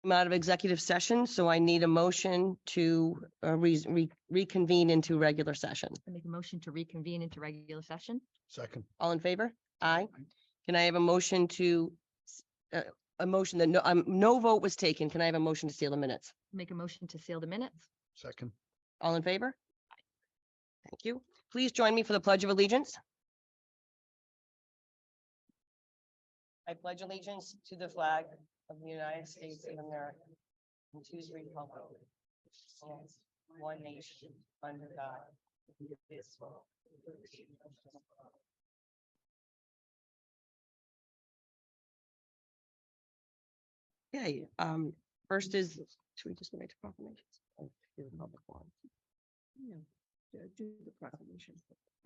I'm out of executive session, so I need a motion to reconvene into regular session. I make a motion to reconvene into regular session. Second. All in favor? Aye. Can I have a motion to, a motion that no vote was taken? Can I have a motion to seal the minutes? Make a motion to seal the minutes. Second. All in favor? Thank you. Please join me for the Pledge of Allegiance. I pledge allegiance to the flag of the United States of America and to the republic which stands one nation under God, indivisible. Okay, first is, should we just go right to proclamations? Or do the public forum? Do the proclamation.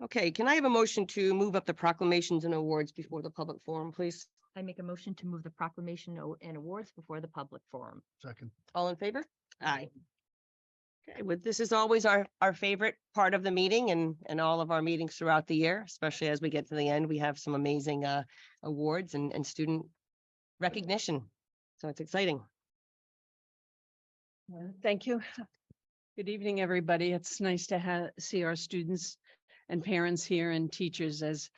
Okay, can I have a motion to move up the proclamations and awards before the public forum, please? I make a motion to move the proclamation and awards before the public forum. Second. All in favor? Aye. Okay, with this is always our favorite part of the meeting and all of our meetings throughout the year, especially as we get to the end, we have some amazing awards and student recognition. So it's exciting. Thank you. Good evening, everybody. It's nice to see our students and parents here and teachers. As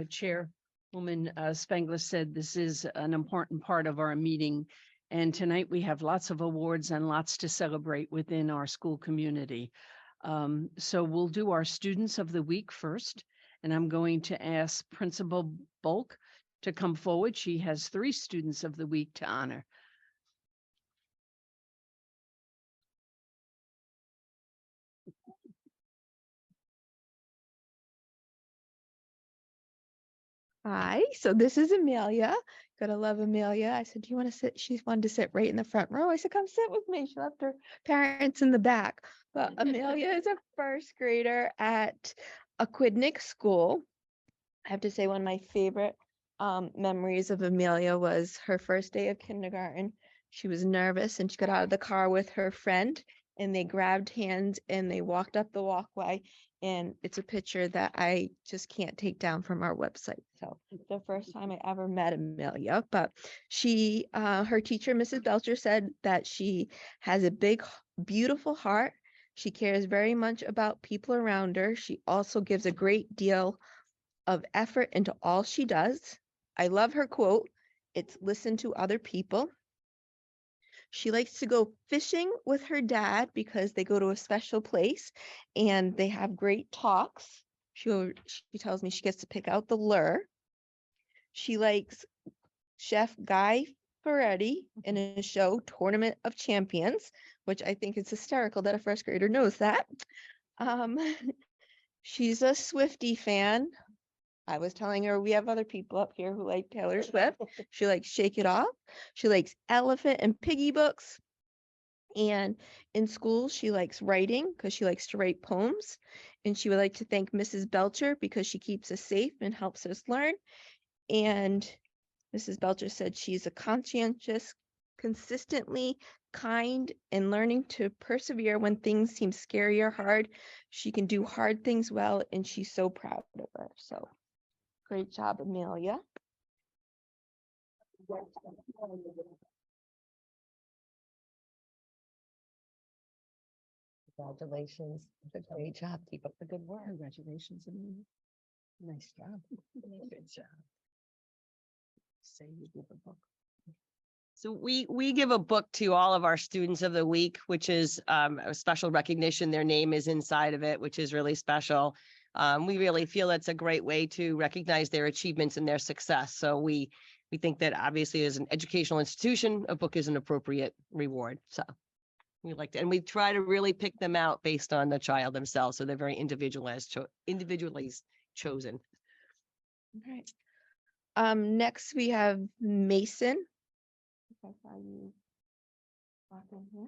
Chairwoman Spangler said, this is an important part of our meeting. And tonight we have lots of awards and lots to celebrate within our school community. So we'll do our Students of the Week first. And I'm going to ask Principal Bulk to come forward. She has 3 Students of the Week to honor. Hi, so this is Amelia. Gotta love Amelia. I said, do you want to sit? She wanted to sit right in the front row. I said, come sit with me. She left her parents in the back. But Amelia is a first grader at Aquidneck School. I have to say one of my favorite memories of Amelia was her first day of kindergarten. She was nervous and she got out of the car with her friend and they grabbed hands and they walked up the walkway. And it's a picture that I just can't take down from our website. So it's the first time I ever met Amelia, but she, her teacher, Mrs. Belcher, said that she has a big, beautiful heart. She cares very much about people around her. She also gives a great deal of effort into all she does. I love her quote. It's listen to other people. She likes to go fishing with her dad because they go to a special place and they have great talks. She tells me she gets to pick out the lure. She likes Chef Guy Fieri in a show, Tournament of Champions, which I think is hysterical that a first grader knows that. She's a Swiftie fan. I was telling her we have other people up here who like Taylor Swift. She likes Shake It Off. She likes Elephant and Piggy books. And in school, she likes writing because she likes to write poems. And she would like to thank Mrs. Belcher because she keeps us safe and helps us learn. And Mrs. Belcher said she's a conscientious, consistently kind, and learning to persevere when things seem scary or hard. She can do hard things well, and she's so proud of her. So great job, Amelia. Congratulations. Great job. Keep up the good work. Congratulations, Amelia. Nice job. Good job. Say you give a book. So we give a book to all of our Students of the Week, which is a special recognition. Their name is inside of it, which is really special. We really feel it's a great way to recognize their achievements and their success. So we think that obviously as an educational institution, a book is an appropriate reward. So we like to, and we try to really pick them out based on the child themselves. So they're very individually chosen. All right. Next we have Mason. If I saw you walk in here.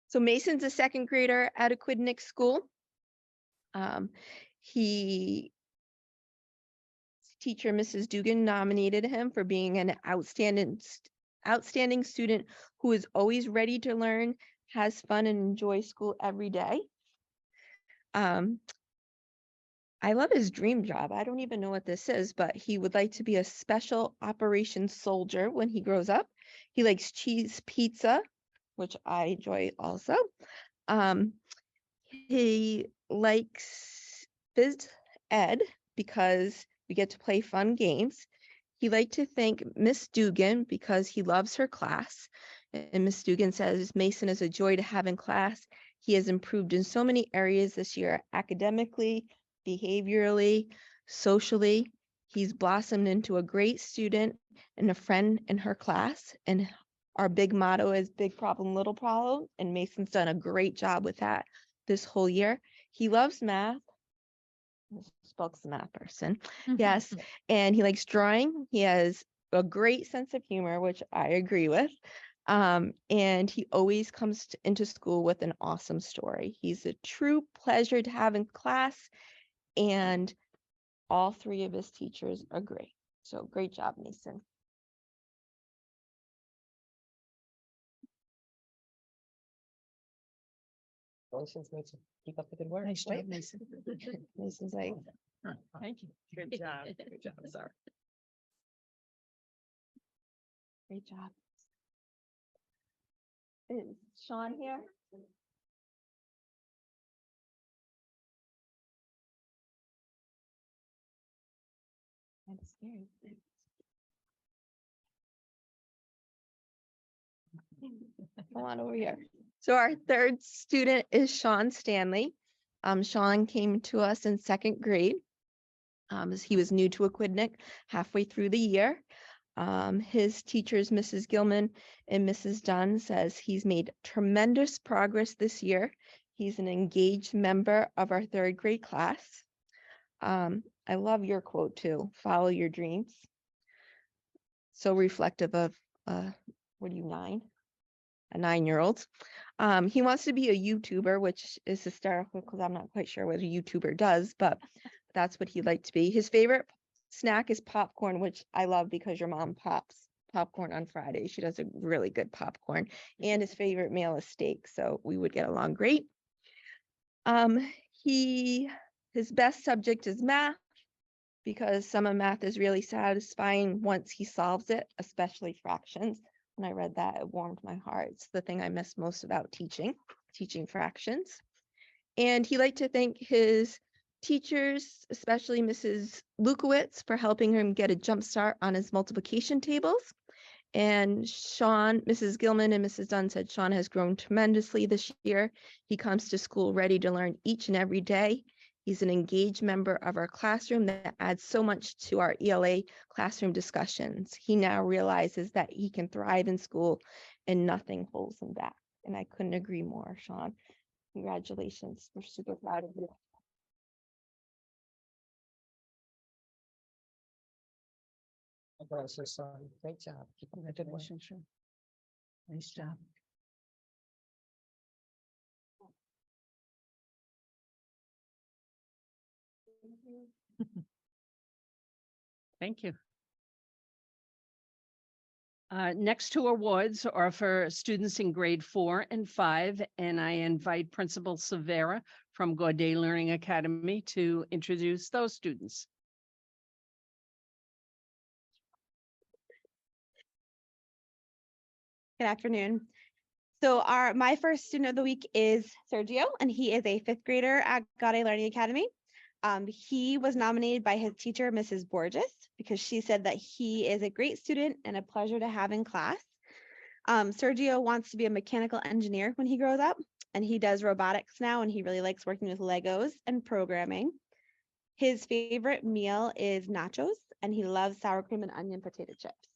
So Mason's a second grader at Aquidneck School. Teacher Mrs. Dugan nominated him for being an outstanding student who is always ready to learn, has fun, and enjoy school every day. I love his dream job. I don't even know what this is, but he would like to be a special operations soldier when he grows up. He likes cheese pizza, which I enjoy also. Um, he likes phys ed because we get to play fun games. He liked to thank Miss Dugan because he loves her class. And Miss Dugan says Mason is a joy to have in class. He has improved in so many areas this year, academically, behaviorally, socially. He's blossomed into a great student and a friend in her class. And our big motto is big problem, little problem. And Mason's done a great job with that this whole year. He loves math. Spoke's a math person. Yes. And he likes drawing. He has a great sense of humor, which I agree with. And he always comes into school with an awesome story. He's a true pleasure to have in class, and all three of his teachers agree. So great job, Mason. Congratulations, Mason. Keep up the good work. Nice job, Mason. Mason's like, Thank you. Good job. Good job, sorry. great job. Is Sean here? I'm scared. Come on over here. So our third student is Sean Stanley. Sean came to us in second grade. As he was new to Aquidneck halfway through the year. His teachers, Mrs. Gilman and Mrs. Dunn, says he's made tremendous progress this year. He's an engaged member of our third grade class. I love your quote too, follow your dreams. So reflective of, what are you, 9? A 9-year-old. He wants to be a YouTuber, which is hysterical because I'm not quite sure what a YouTuber does, but that's what he'd like to be. His favorite snack is popcorn, which I love because your mom pops popcorn on Friday. She does a really good popcorn. And his favorite meal is steak, so we would get along great. His best subject is math because some of math is really satisfying once he solves it, especially fractions. When I read that, it warmed my heart. It's the thing I miss most about teaching fractions. And he liked to thank his teachers, especially Mrs. Lukowitz, for helping him get a jump start on his multiplication tables. And Mrs. Gilman and Mrs. Dunn said Sean has grown tremendously this year. He comes to school ready to learn each and every day. He's an engaged member of our classroom that adds so much to our ELA classroom discussions. He now realizes that he can thrive in school and nothing holds him back. And I couldn't agree more, Sean. Congratulations. We're super proud of you. Congratulations, son. Great job. Keep up the good work. Congratulations, Sean. Nice job. Thank you. Next two awards are for students in grade 4 and 5, and I invite Principal Severa from Gaudet Learning Academy to introduce those students. Good afternoon. So my first student of the week is Sergio, and he is a 5th grader at Gaudet Learning Academy. He was nominated by his teacher, Mrs. Borges, because she said that he is a great student and a pleasure to have in class. Sergio wants to be a mechanical engineer when he grows up, and he does robotics now, and he really likes working with Legos and programming. His favorite meal is nachos, and he loves sour cream and onion potato chips.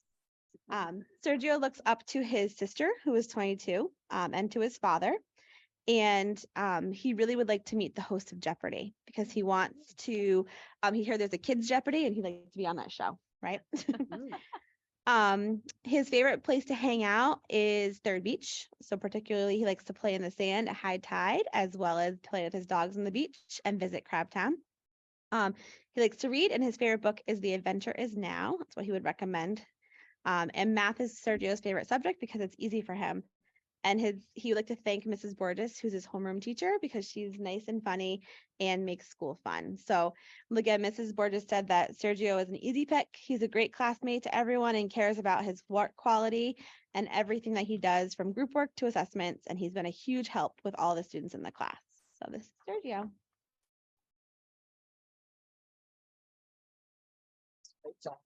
Sergio looks up to his sister, who is 22, and to his father. And he really would like to meet the host of Jeopardy because he wants to, he heard there's a kids Jeopardy and he'd like to be on that show, right? His favorite place to hang out is Third Beach. So particularly he likes to play in the sand at high tide, as well as play with his dogs on the beach and visit Crabtown. He likes to read, and his favorite book is The Adventure Is Now. That's what he would recommend. And math is Sergio's favorite subject because it's easy for him. And he would like to thank Mrs. Borges, who's his homeroom teacher, because she's nice and funny and makes school fun. So again, Mrs. Borges said that Sergio is an easy pick. He's a great classmate to everyone and cares about his work quality and everything that he does, from group work to assessments. And he's been a huge help with all the students in the class. So this is Sergio. Great job.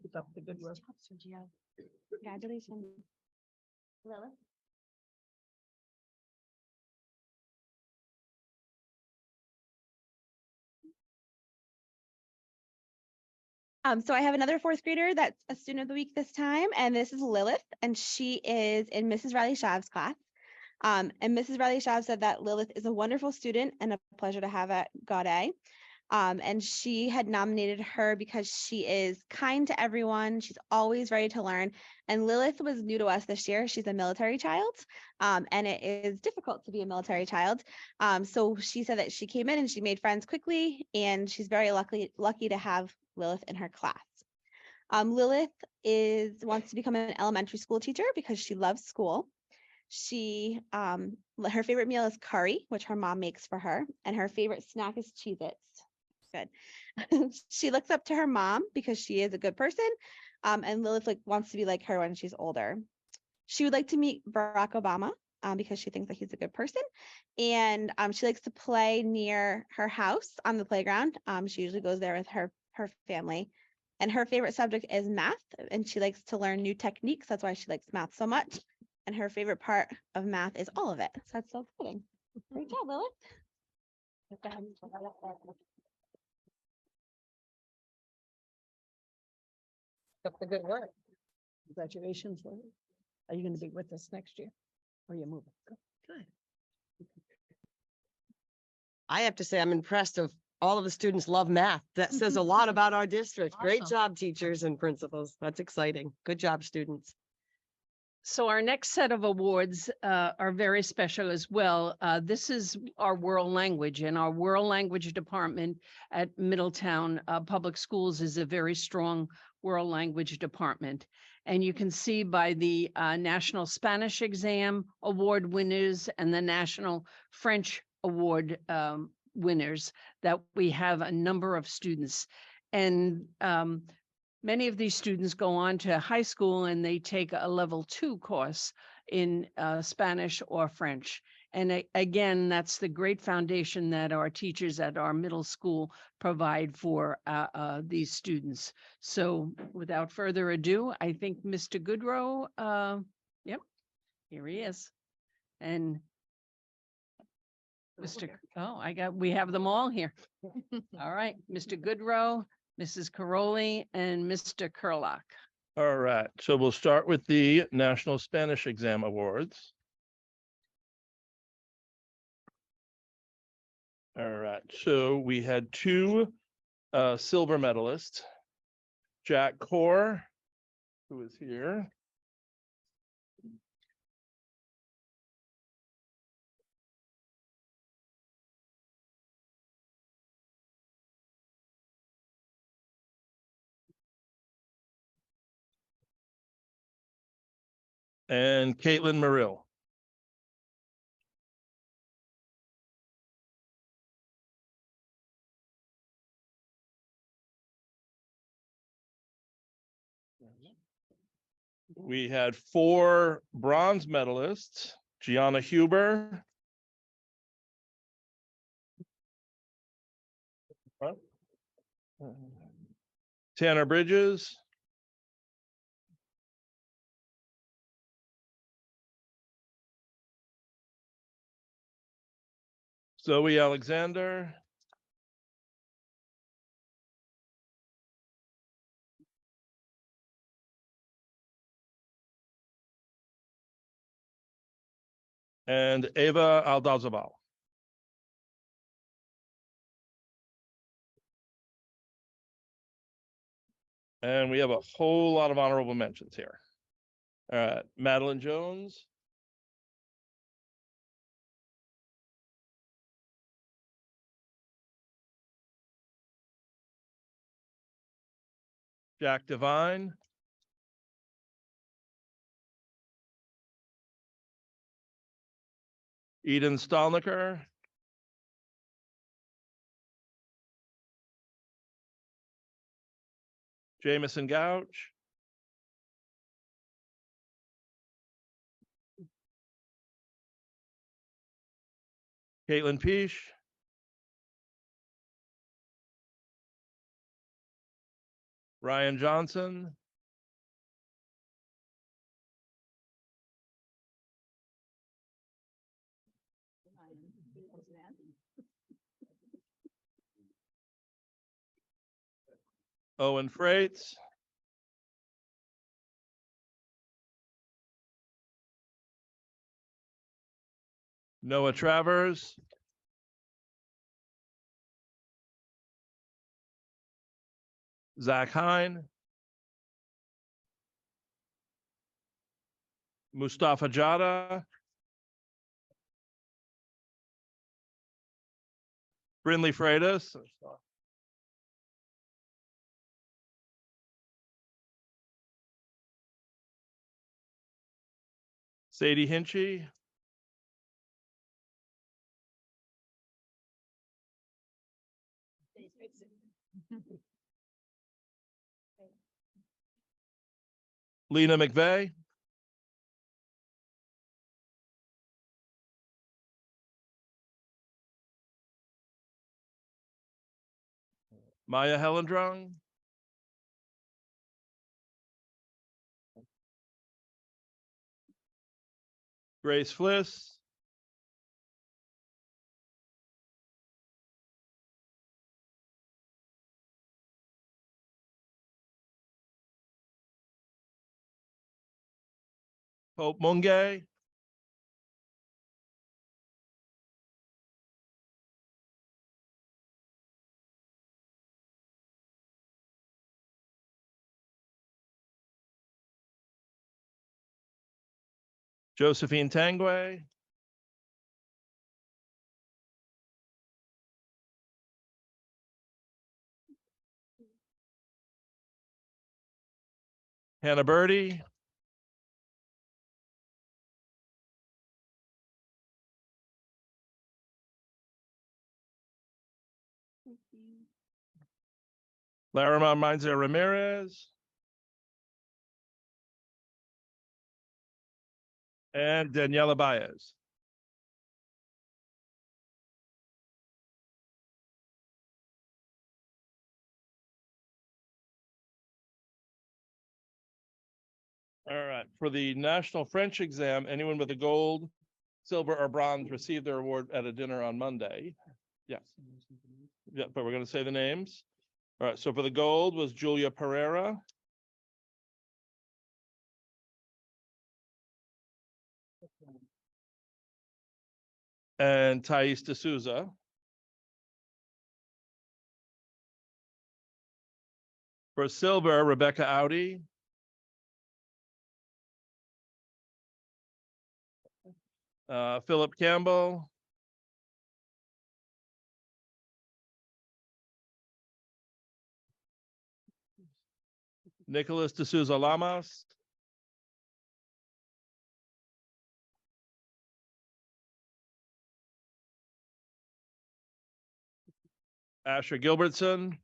Keep up the good work. Sergio. Congratulations. Lilith. So I have another fourth grader that's a student of the week this time, and this is Lilith, and she is in Mrs. Riley Shav's class. And Mrs. Riley Shav said that Lilith is a wonderful student and a pleasure to have at Gaudet. And she had nominated her because she is kind to everyone. She's always ready to learn. And Lilith was new to us this year. She's a military child, and it is difficult to be a military child. So she said that she came in and she made friends quickly, and she's very lucky to have Lilith in her class. Lilith wants to become an elementary school teacher because she loves school. She her favorite meal is curry, which her mom makes for her, and her favorite snack is Cheez-Its. Good. She looks up to her mom because she is a good person, and Lilith wants to be like her when she's older. She would like to meet Barack Obama because she thinks that he's a good person, and she likes to play near her house on the playground. She usually goes there with her family, and her favorite subject is math, and she likes to learn new techniques. That's why she likes math so much. And her favorite part of math is all of it. So that's so exciting. Great job, Lilith. Keep up the good work. Congratulations, Lily. Are you going to be with us next year? Or are you moving? Good. I have to say, I'm impressed of all of the students love math. That says a lot about our district. Great Awesome. job, teachers and principals. That's exciting. Good job, students. So our next set of awards are very special as well. This is our world language, and our world language department at Middletown Public Schools is a very strong world language department. And you can see by the National Spanish Exam Award winners and the National French Award winners that we have a number of students. And many of these students go on to high school and they take a level 2 course in Spanish or French. And again, that's the great foundation that our teachers at our middle school provide for these students. So without further ado, I think Mr. Goodrow, yep, here he is. And we have them all here. All right, Mr. Goodrow, Mrs. Caroli, and Mr. Kurlock. All right, so we'll start with the National Spanish Exam Awards. All right, so we had two silver medalists, Jack Core, who is here. And Caitlin Marill. We had 4 bronze medalists, Gianna Huber. Tanner Bridges. Zoe Alexander. And Eva Aldazabal. And we have a whole lot of honorable mentions here. Madeline Jones. Jack Devine. Eden Stolniker. Jamison Gouch. Caitlin Peash. Ryan Johnson. Owen Freites. Noah Travers. Zach Hine. Mustafa Jada. Brinley Freitas. Sadie Hinchy. Lena McVeigh. Maya Helendrung. Grace Fliss. Hope Munge. Josephine Tangwe. Hannah Birdie. Larimar Meinzer Ramirez. And Daniela Baez. All right, for the National French exam, anyone with a gold, silver, or bronze received their award at a dinner on Monday. Yes. Yeah, but we're gonna say the names. All right, so for the gold was Julia Pereira. And Thais D'Souza. For silver, Rebecca Audi. Philip Campbell. Nicholas D'Souza Lamas. Asher Gilbertson.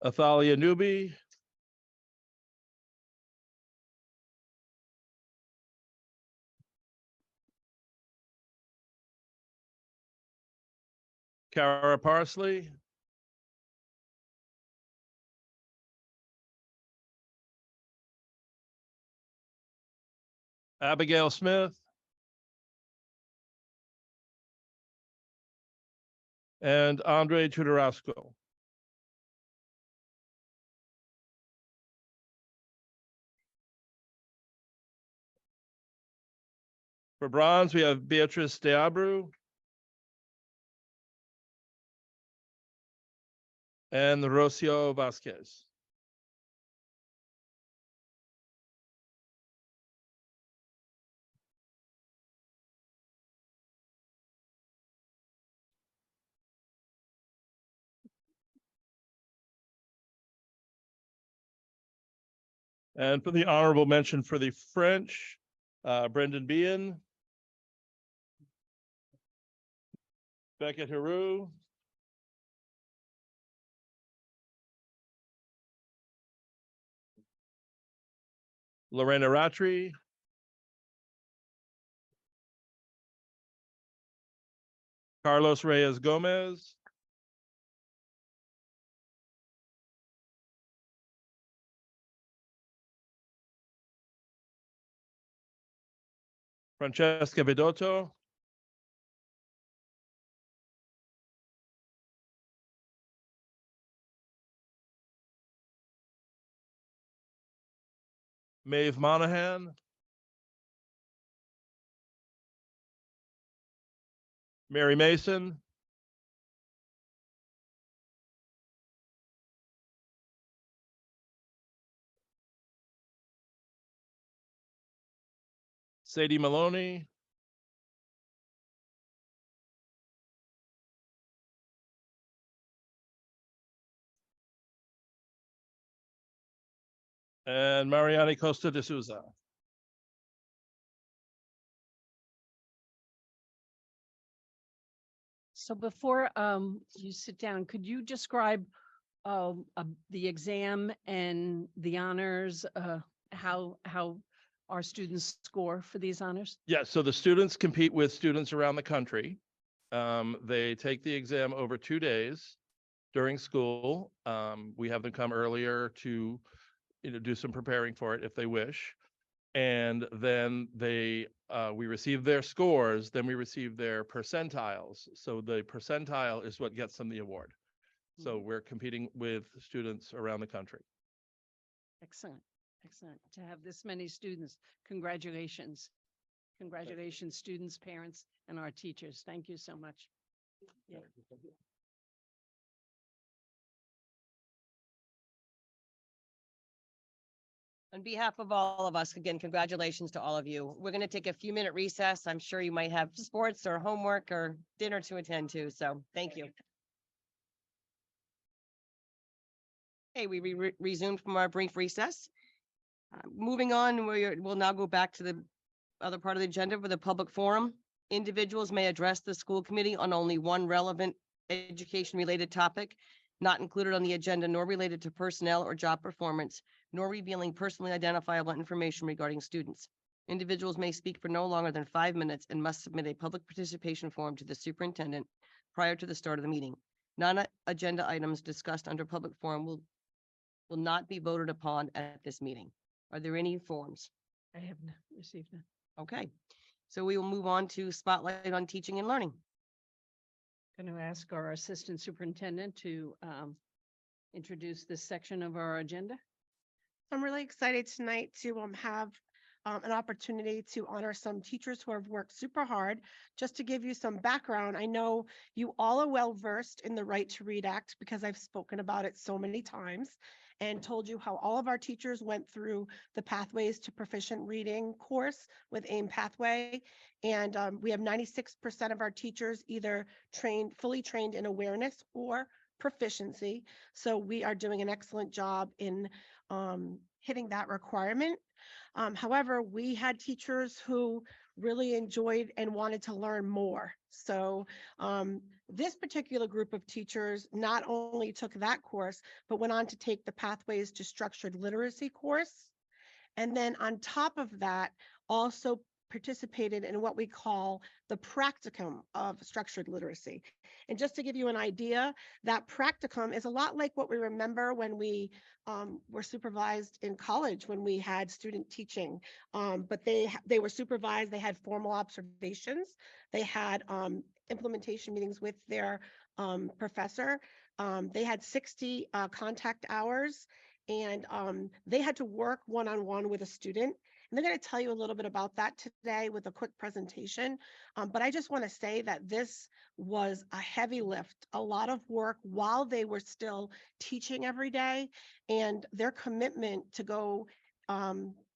Athalia Newby. Kara Parsley. Abigail Smith. And Andre Tudorasco. For bronze, we have Beatrice Deabru. And Rocio Vasquez. And for the honorable mention for the French, Brendan Bean, Beckett Haru, Lorena Ratri, Carlos Reyes Gomez, Francesca Vidotto, Maeve Monahan, Mary Mason, Sadie Maloney, and Mariani Costa de Souza. So before you sit down, could you describe the exam and the honors, how our students score for these honors? Yeah, so the students compete with students around the country. They take the exam over 2 days during school. We have them come earlier to, do some preparing for it if they wish. And then we receive their scores, then we receive their percentiles. So the percentile is what gets them the award. So we're competing with students around the country. Excellent, excellent. To have this many students, congratulations. Congratulations, students, parents, and our teachers. Thank you so much. Yeah. On behalf of all of us, again, congratulations to all of you. We're going to take a few minute recess. I'm sure you might have sports or homework or dinner to attend to. So thank you. Okay, we resumed from our brief recess. Moving on, we'll now go back to the other part of the agenda for the public forum. Individuals may address the school committee on only one relevant education-related topic, not included on the agenda nor related to personnel or job performance, nor revealing personally identifiable information regarding students. Individuals may speak for no longer than 5 minutes and must submit a public participation form to the superintendent prior to the start of the meeting. Non-agenda items discussed under public forum will not be voted upon at this meeting. Are there any forms? I have received none. Okay, so we will move on to spotlight on teaching and learning. Going to ask our assistant superintendent to introduce this section of our agenda. I'm really excited tonight to have an opportunity to honor some teachers who have worked super hard. Just to give you some background, I know you all are well versed in the Right to Read Act because I've spoken about it so many times and told you how all of our teachers went through the Pathways to Proficient Reading course with AIM Pathway. And we have 96% of our teachers either fully trained in awareness or proficiency. So we are doing an excellent job in hitting that requirement. However, we had teachers who really enjoyed and wanted to learn more. So this particular group of teachers not only took that course, but went on to take the Pathways to Structured Literacy course. And then on top of that, also participated in what we call the practicum of structured literacy. And just to give you an idea, that practicum is a lot like what we remember when we were supervised in college when we had student teaching. But they were supervised, they had formal observations, they had implementation meetings with their professor. They had 60 contact hours, and they had to work one-on-one with a student. And they're going to tell you a little bit about that today with a quick presentation. But I just want to say that this was a heavy lift, a lot of work while they were still teaching every day. And their commitment to go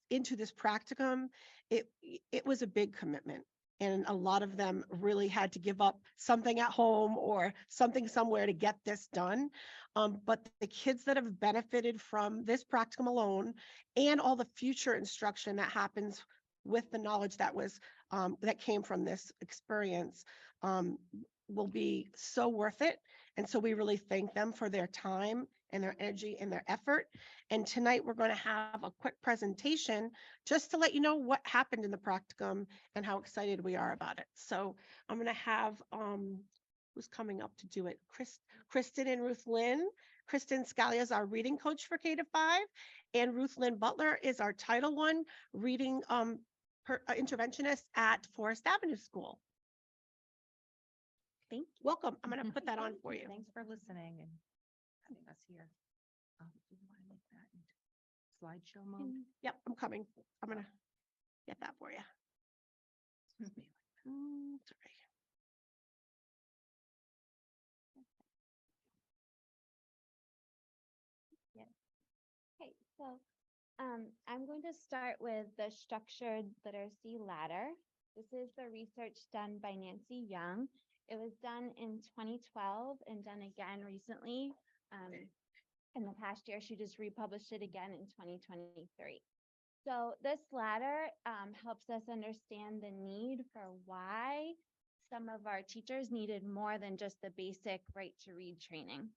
into this practicum, it was a big commitment. And a lot of them really had to give up something at home or something somewhere to get this done. But the kids that have benefited from this practicum alone and all the future instruction that happens with the knowledge that was that came from this experience will be so worth it. And so we really thank them for their time and their energy and their effort. And tonight we're going to have a quick presentation just to let you know what happened in the practicum and how excited we are about it. So I'm going to have who's coming up to do it? Kristen and Ruth Lynn. Kristen Scalia is our reading coach for K-5, and Ruth Lynn Butler is our Title I reading interventionist at Forest Avenue School. Thank you. Welcome. I'm going to put that on for you. Thanks for listening and having us here. Do you want to make that into slideshow mode? Yep, I'm coming. I'm going to get that for you. Sorry. Okay, so I'm going to start with the structured literacy ladder. This is the research done by Nancy Young. It was done in 2012 and done again recently. In the past year, she just republished it again in 2023. So this ladder helps us understand the need for why some of our teachers needed more than just the basic right to read training.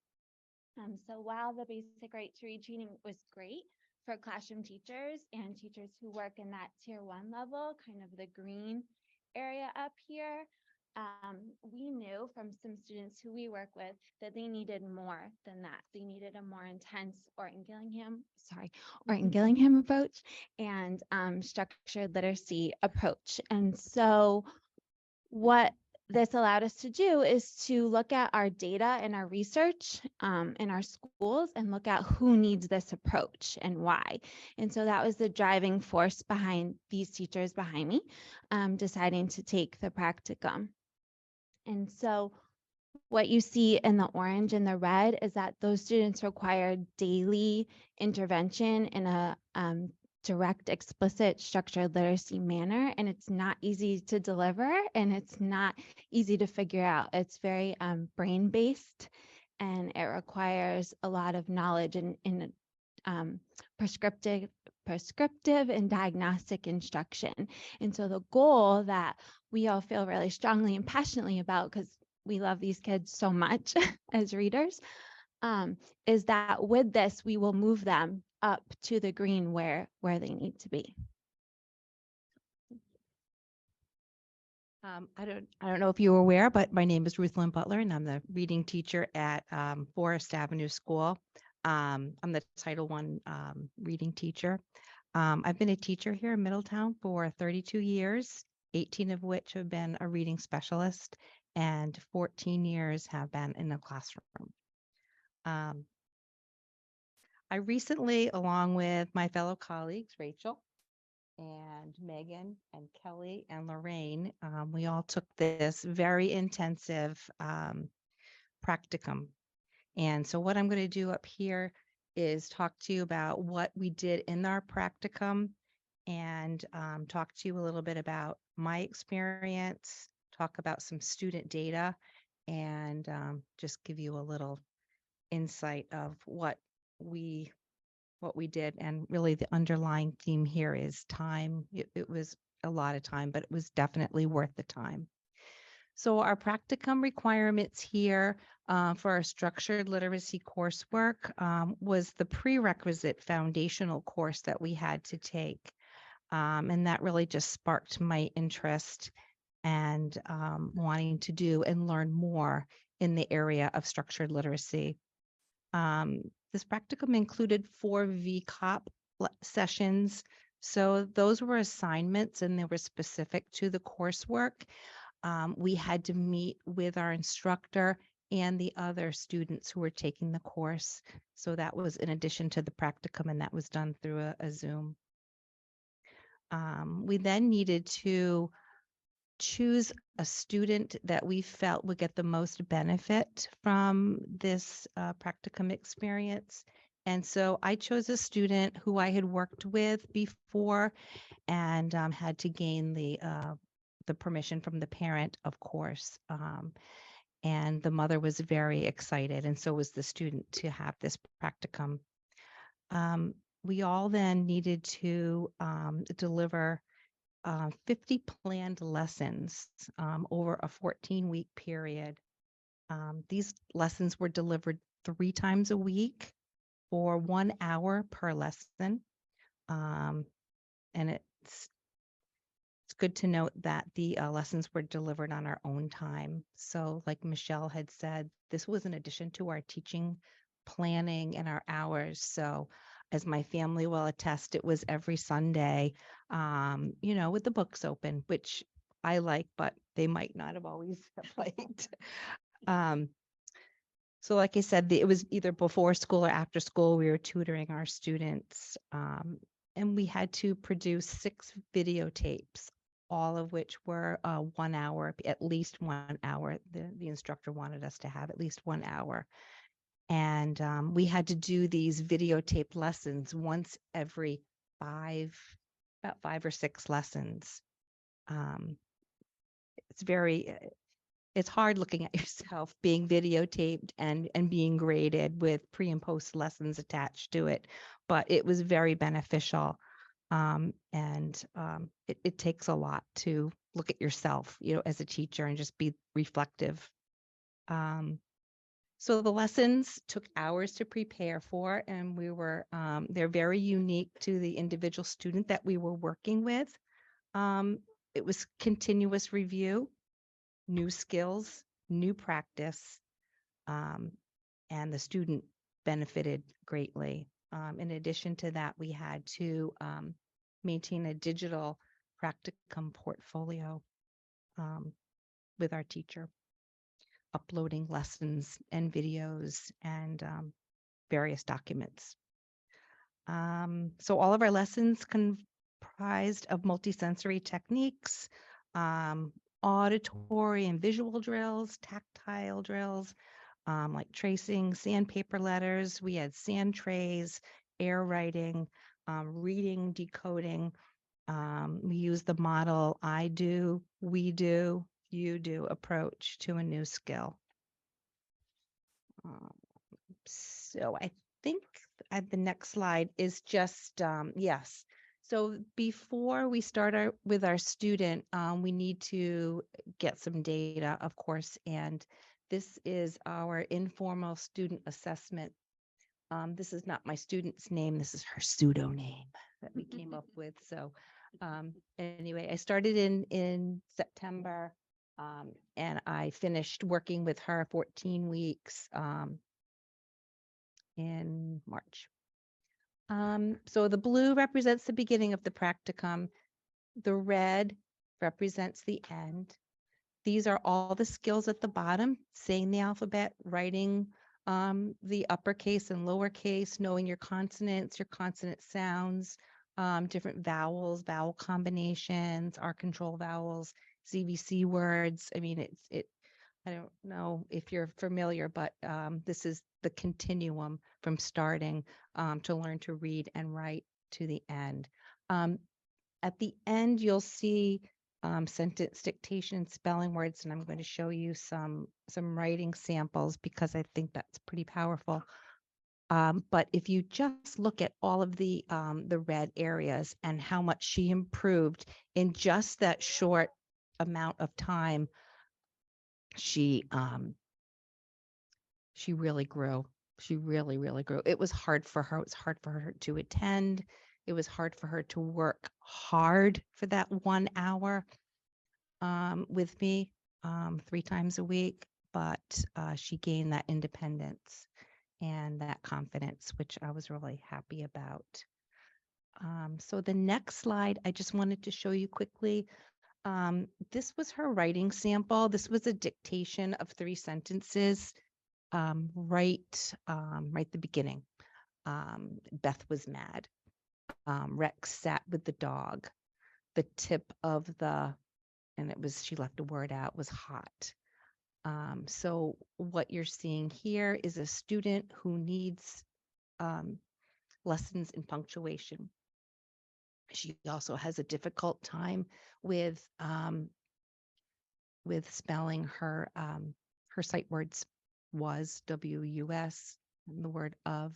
So while the basic right to read training was great for classroom teachers and teachers who work in that tier 1 level, kind of the green area up here, we knew from some students who we work with that they needed more than that. They needed a more intense Orton Gillingham approach and structured literacy approach. And so what this allowed us to do is to look at our data and our research in our schools and look at who needs this approach and why. And so that was the driving force behind these teachers behind me deciding to take the practicum. And so what you see in the orange and the red is that those students require daily intervention in a direct, explicit, structured literacy manner, and it's not easy to deliver and it's not easy to figure out. It's very brain-based, and it requires a lot of knowledge in prescriptive and diagnostic instruction. And so the goal that we all feel really strongly and passionately about, because we love these kids so much as readers, is that with this, we will move them up to the green where they need to be. I don't know if you were aware, but my name is Ruth Lynn Butler, and I'm the reading teacher at Forest Avenue School. I'm the Title I reading teacher. I've been a teacher here in Middletown for 32 years, 18 of which have been a reading specialist, and 14 years have been in the classroom. I recently, along with my fellow colleagues, Rachel and Megan and Kelly and Lorraine, we all took this very intensive practicum. And so what I'm going to do up here is talk to you about what we did in our practicum and talk to you a little bit about my experience, talk about some student data, and just give you a little insight of what we did. And really the underlying theme here is time. It was a lot of time, but it was definitely worth the time. So our practicum requirements here for our structured literacy coursework was the prerequisite foundational course that we had to take. And that really just sparked my interest and wanting to do and learn more in the area of structured literacy. This practicum included 4 VCOP sessions. So those were assignments and they were specific to the coursework. We had to meet with our instructor and the other students who were taking the course. So that was in addition to the practicum, and that was done through a Zoom. We then needed to choose a student that we felt would get the most benefit from this practicum experience. And so I chose a student who I had worked with before and had to gain the the permission from the parent, of course. And the mother was very excited, and so was the student to have this practicum. We all then needed to deliver 50 planned lessons over a 14-week period. These lessons were delivered 3 times a week for 1 hour per lesson. And it's good to note that the lessons were delivered on our own time. So like Michelle had said, this was in addition to our teaching, planning, and our hours. So as my family will attest, it was every Sunday, with the books open, which I like, but they might not have always have liked. So like I said, it was either before school or after school, we were tutoring our students. And we had to produce 6 videotapes, all of which were 1 hour, at least 1 hour. The instructor wanted us to have at least 1 hour. And we had to do these videotape lessons once every about 5 or 6 lessons. It's hard looking at yourself being videotaped and being graded with pre and post lessons attached to it, but it was very beneficial. It takes a lot to look at yourself, as a teacher and just be reflective. So the lessons took hours to prepare for, and they're very unique to the individual student that we were working with. It was continuous review, new skills, new practice, and the student benefited greatly. In addition to that, we had to maintain a digital practicum portfolio with our teacher, uploading lessons and videos and various documents. So all of our lessons comprised of multisensory techniques, auditory and visual drills, tactile drills, like tracing, sandpaper letters. We had sand trays, air writing, reading, decoding. We used the model I do, we do, you do approach to a new skill. So I think the next slide is just, yes. So before we start with our student, we need to get some data, of course, and this is our informal student assessment. This is not my student's name. This is her pseudo name that we came up with. So anyway, I started in September, and I finished working with her 14 weeks in March. So the blue represents the beginning of the practicum. The red represents the end. These are all the skills at the bottom: saying the alphabet, writing the uppercase and lowercase, knowing your consonant sounds, different vowels, vowel combinations, our control vowels, CVC words. I mean, I don't know if you're familiar, but this is the continuum from starting to learn to read and write to the end. At the end, you'll see sentence dictation, spelling words, and I'm going to show you some writing samples because I think that's pretty powerful. But if you just look at all of the red areas and how much she improved in just that short amount of time, she really grew. She really, really grew. It was hard for her. It was hard for her to attend. It was hard for her to work hard for that 1 hour with me 3 times a week, but she gained that independence and that confidence, which I was really happy about. So the next slide, I just wanted to show you quickly. This was her writing sample. This was a dictation of 3 sentences. Right the beginning. Beth was mad. Rex sat with the dog. The tip of she left a word out, was hot. So what you're seeing here is a student who needs lessons in punctuation. She also has a difficult time with with spelling. Her sight words was WUS, and the word of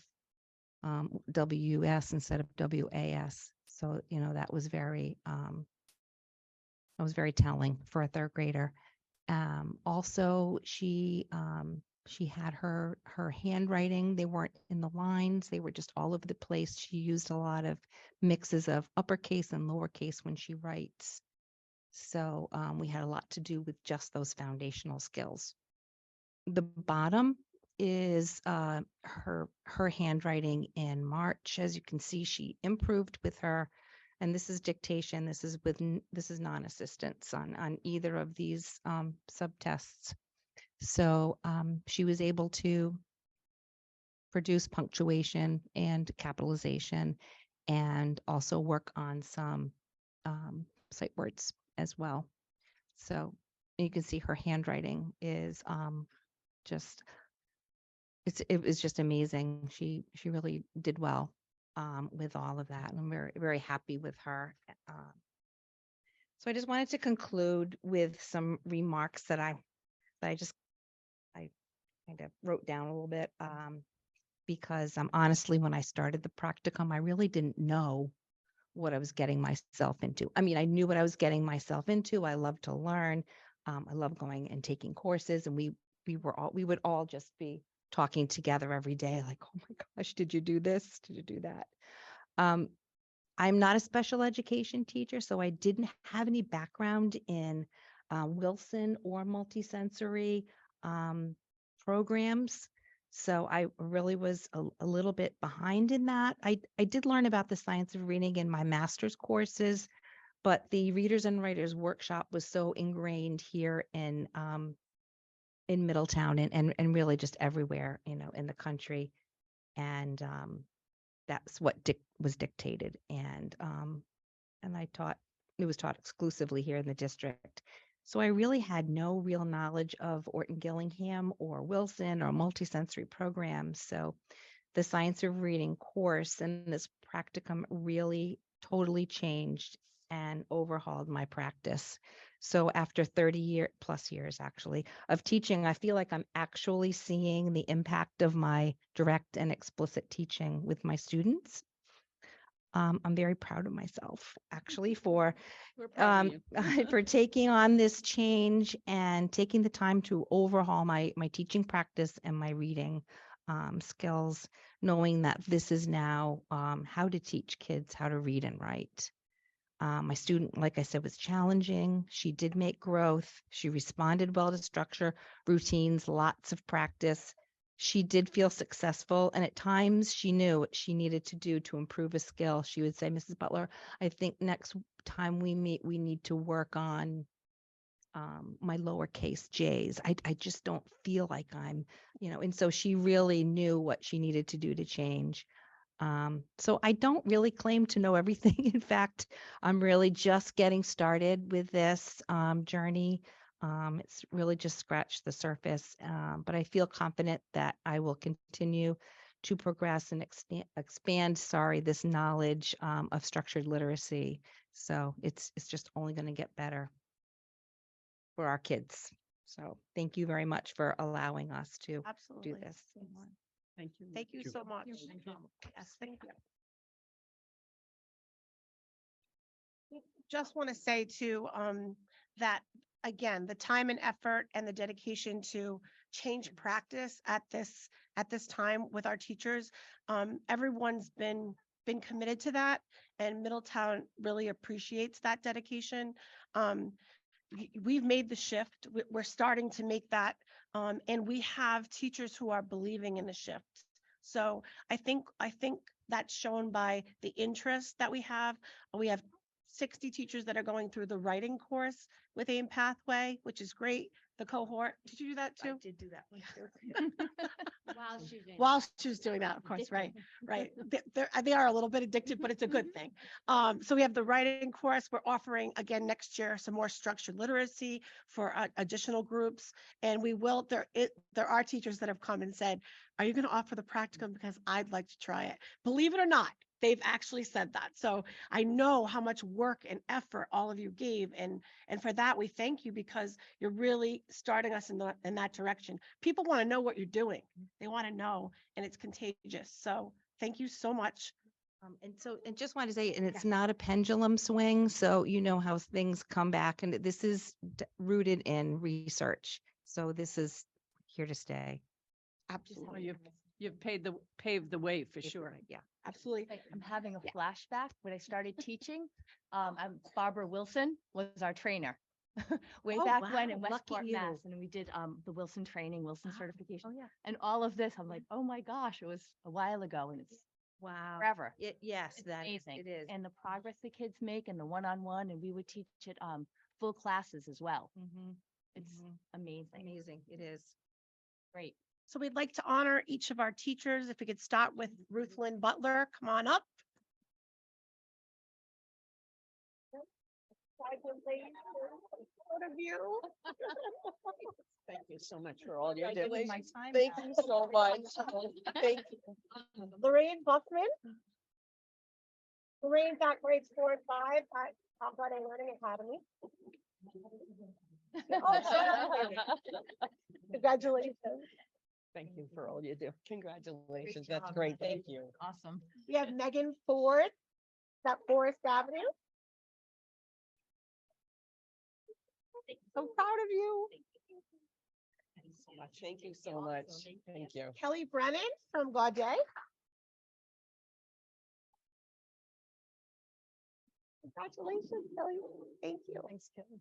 WS instead of WAS. So, that was very telling for a third grader. Also, she had her handwriting. They weren't in the lines. They were just all over the place. She used a lot of mixes of uppercase and lowercase when she writes. So we had a lot to do with just those foundational skills. The bottom is her handwriting in March. As you can see, she improved with her, and this is dictation. This is non-assistance on either of these subtests. So she was able to produce punctuation and capitalization, and also work on some sight words as well. So you can see her handwriting is just it was just amazing. She really did well with all of that, and I'm very, very happy with her. So I just wanted to conclude with some remarks that I kind of wrote down a little bit, because honestly, when I started the practicum, I really didn't know what I was getting myself into. I mean, I knew what I was getting myself into. I love to learn. I love going and taking courses, and we would all just be talking together every day, like, oh my gosh, did you do this? Did you do that? I'm not a special education teacher, so I didn't have any background in Wilson or multisensory programs. So I really was a little bit behind in that. I did learn about the science of reading in my master's courses, but the Readers and Writers workshop was so ingrained here in Middletown and really just everywhere, in the country. And that's what was dictated. And it was taught exclusively here in the district. So I really had no real knowledge of Orton Gillingham or Wilson or multisensory programs. So the Science of Reading course and this practicum really totally changed and overhauled my practice. So after 30+ years actually of teaching, I feel like I'm actually seeing the impact of my direct and explicit teaching with my students. I'm very proud of myself actually for We're proud of you. for taking on this change and taking the time to overhaul my teaching practice and my reading skills, knowing that this is now how to teach kids how to read and write. My student, like I said, was challenging. She did make growth. She responded well to structure, routines, lots of practice. She did feel successful. And at times she knew what she needed to do to improve a skill. She would say, Mrs. Butler, I think next time we meet, we need to work on my lowercase J's. I just don't feel like I'm, and so she really knew what she needed to do to change. So I don't really claim to know everything. In fact, I'm really just getting started with this journey. It's really just scratched the surface, but I feel confident that I will continue to progress and expand this knowledge of structured literacy. So it's just only going to get better for our kids. So thank you very much for allowing us to Absolutely. do this. Thank you. Thank you so much. Thank you. Yes, thank you. Just want to say too, that again, the time and effort and the dedication to change practice at this time with our teachers, everyone's been committed to that, and Middletown really appreciates that dedication. We've made the shift. We're starting to make that, and we have teachers who are believing in the shift. So I think that's shown by the interest that we have. We have 60 teachers that are going through the writing course with AIM Pathway, which is great. The cohort, did you do that too? did do that one too. While she was doing that, of course, right, right. They are a little bit addicted, but it's a good thing. So we have the writing course. We're offering again next year some more structured literacy for additional groups, and we will. There are teachers that have come and said, "Are you going to offer the practicum? Because I'd like to try it." Believe it or not, they've actually said that. So I know how much work and effort all of you gave. And for that, we thank you because you're really starting us in that direction. People want to know what you're doing. They want to know, and it's contagious. So thank you so much. And just wanted to say, and it's not a pendulum swing, so you know how things come back, and this is rooted in research. So this is here to stay. Absolutely. You've paved the way for sure. Yeah. Absolutely. I'm having a flashback when I started teaching. Barbara Wilson was our trainer. Way Oh, back when in wow, lucky Westport, you. Mass, and we did the Wilson training, Wilson certification. Oh, yeah. And all of this, I'm like, oh my gosh, it was a while ago and it's Wow. forever. Yes, It's that is, amazing. it is. And the progress the kids make and the one-on-one, and we would teach it full classes as well. Mhm, It's mhm. amazing. Amazing, it is. Great. So we'd like to honor each of our teachers. If we could start with Ruth Lynn Butler, come on up. Thank you so much for all your It was my time Thank now. you so much. Thank you. Lorraine Buckman. Lorraine's at grades 4 and 5 at Alberta Learning Academy. Congratulations. Thank you for all you do. Congratulations. Great That's job. great. Thank you. Awesome. We have Megan Ford at Forest Avenue. So proud of you. Thank you so much. Thank you. Kelly Brennan from Gaudet. Congratulations, Kelly. Thank you. Thanks, Kelly.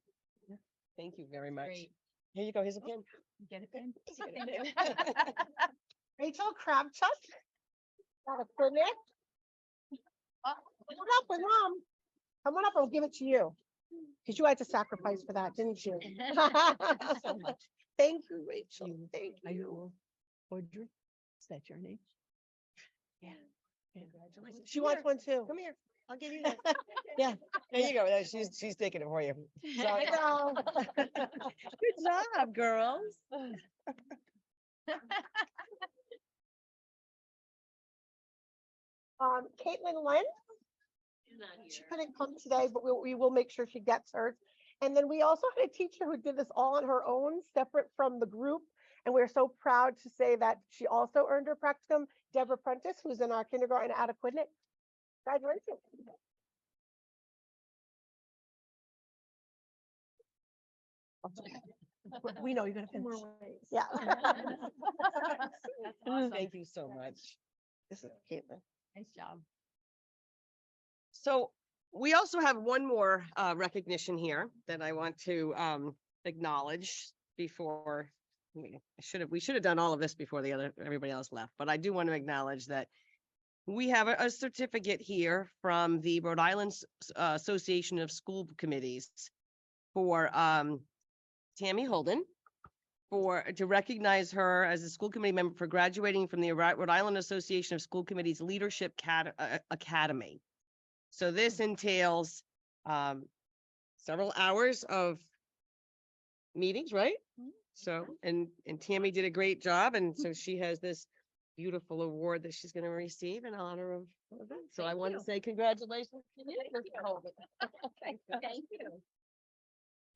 Thank you very much. Great. Here you go. Here's a pin. Get it, Ben? Rachel Kravchuk. Got a clinic. Come on up with mom. Come on up, I'll give it to you. Because you had to sacrifice for that, didn't you? Thank you, Rachel. Thank Are you. you Audrey? Is that your name? Yeah. Congratulations. She wants one too. Come here. I'll give you that. Yeah. There you go. No, she's taking it for you. Sorry. No. Good job, girls. Caitlin Lynn. She couldn't come today, but we will make sure she gets hers. And then we also had a teacher who did this all on her own, separate from the group. And we're so proud to say that she also earned her practicum, Deborah Prentice, who's in our kindergarten at Aquidneck. Congratulations. We know you're gonna finish. Yeah. Awesome. Thank you so much. This is Caitlin. Nice job. So we also have one more recognition here that I want to acknowledge before we should have done all of this before everybody else left, but I do want to acknowledge that we have a certificate here from the Rhode Island Association of School Committees for Tammy Holden to recognize her as a school committee member for graduating from the Rhode Island Association of School Committees Leadership Academy. So this entails several hours of meetings, right? So, and Tammy did a great job. And so she has this beautiful award that she's going to receive in honor of it. So I want to say congratulations to you. Mr. Holden. Thank you.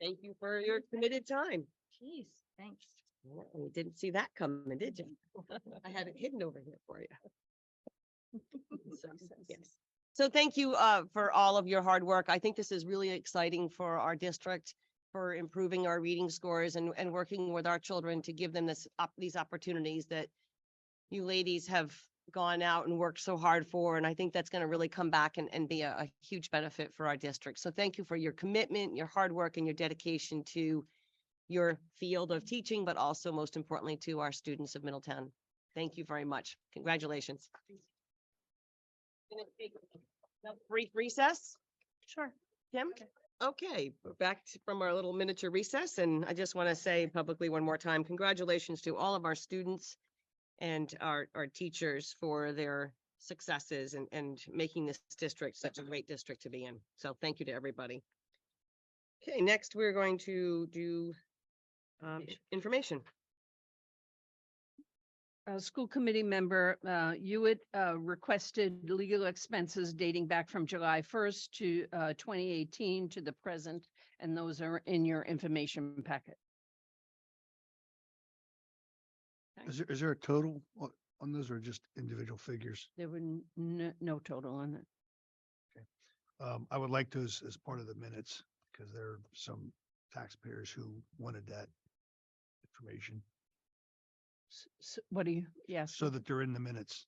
Thank you for your committed time. Jeez, thanks. Yeah, you didn't see that coming, did you? I had it hidden over here for you. Yes. So thank you for all of your hard work. I think this is really exciting for our district, for improving our reading scores and working with our children to give them these opportunities that you ladies have gone out and worked so hard for. And I think that's going to really come back and be a huge benefit for our district. So thank you for your commitment, your hard work, and your dedication to your field of teaching, but also most importantly to our students of Middletown. Thank you very much. Congratulations. Gonna take a brief recess. Sure. Kim? Okay, we're back from our little miniature recess, and I just want to say publicly one more time, congratulations to all of our students and our teachers for their successes and making this district such a great district to be in. So thank you to everybody. Okay, next we're going to do information. School committee member, Hewitt, requested legal expenses dating back from July 1st to, 2018 to the present, and those are in your information packet. Is there a total on those or just individual figures? There were no total on it. I would like those as part of the minutes because there are some taxpayers who wanted that information What do you, yes, so that they're in the minutes.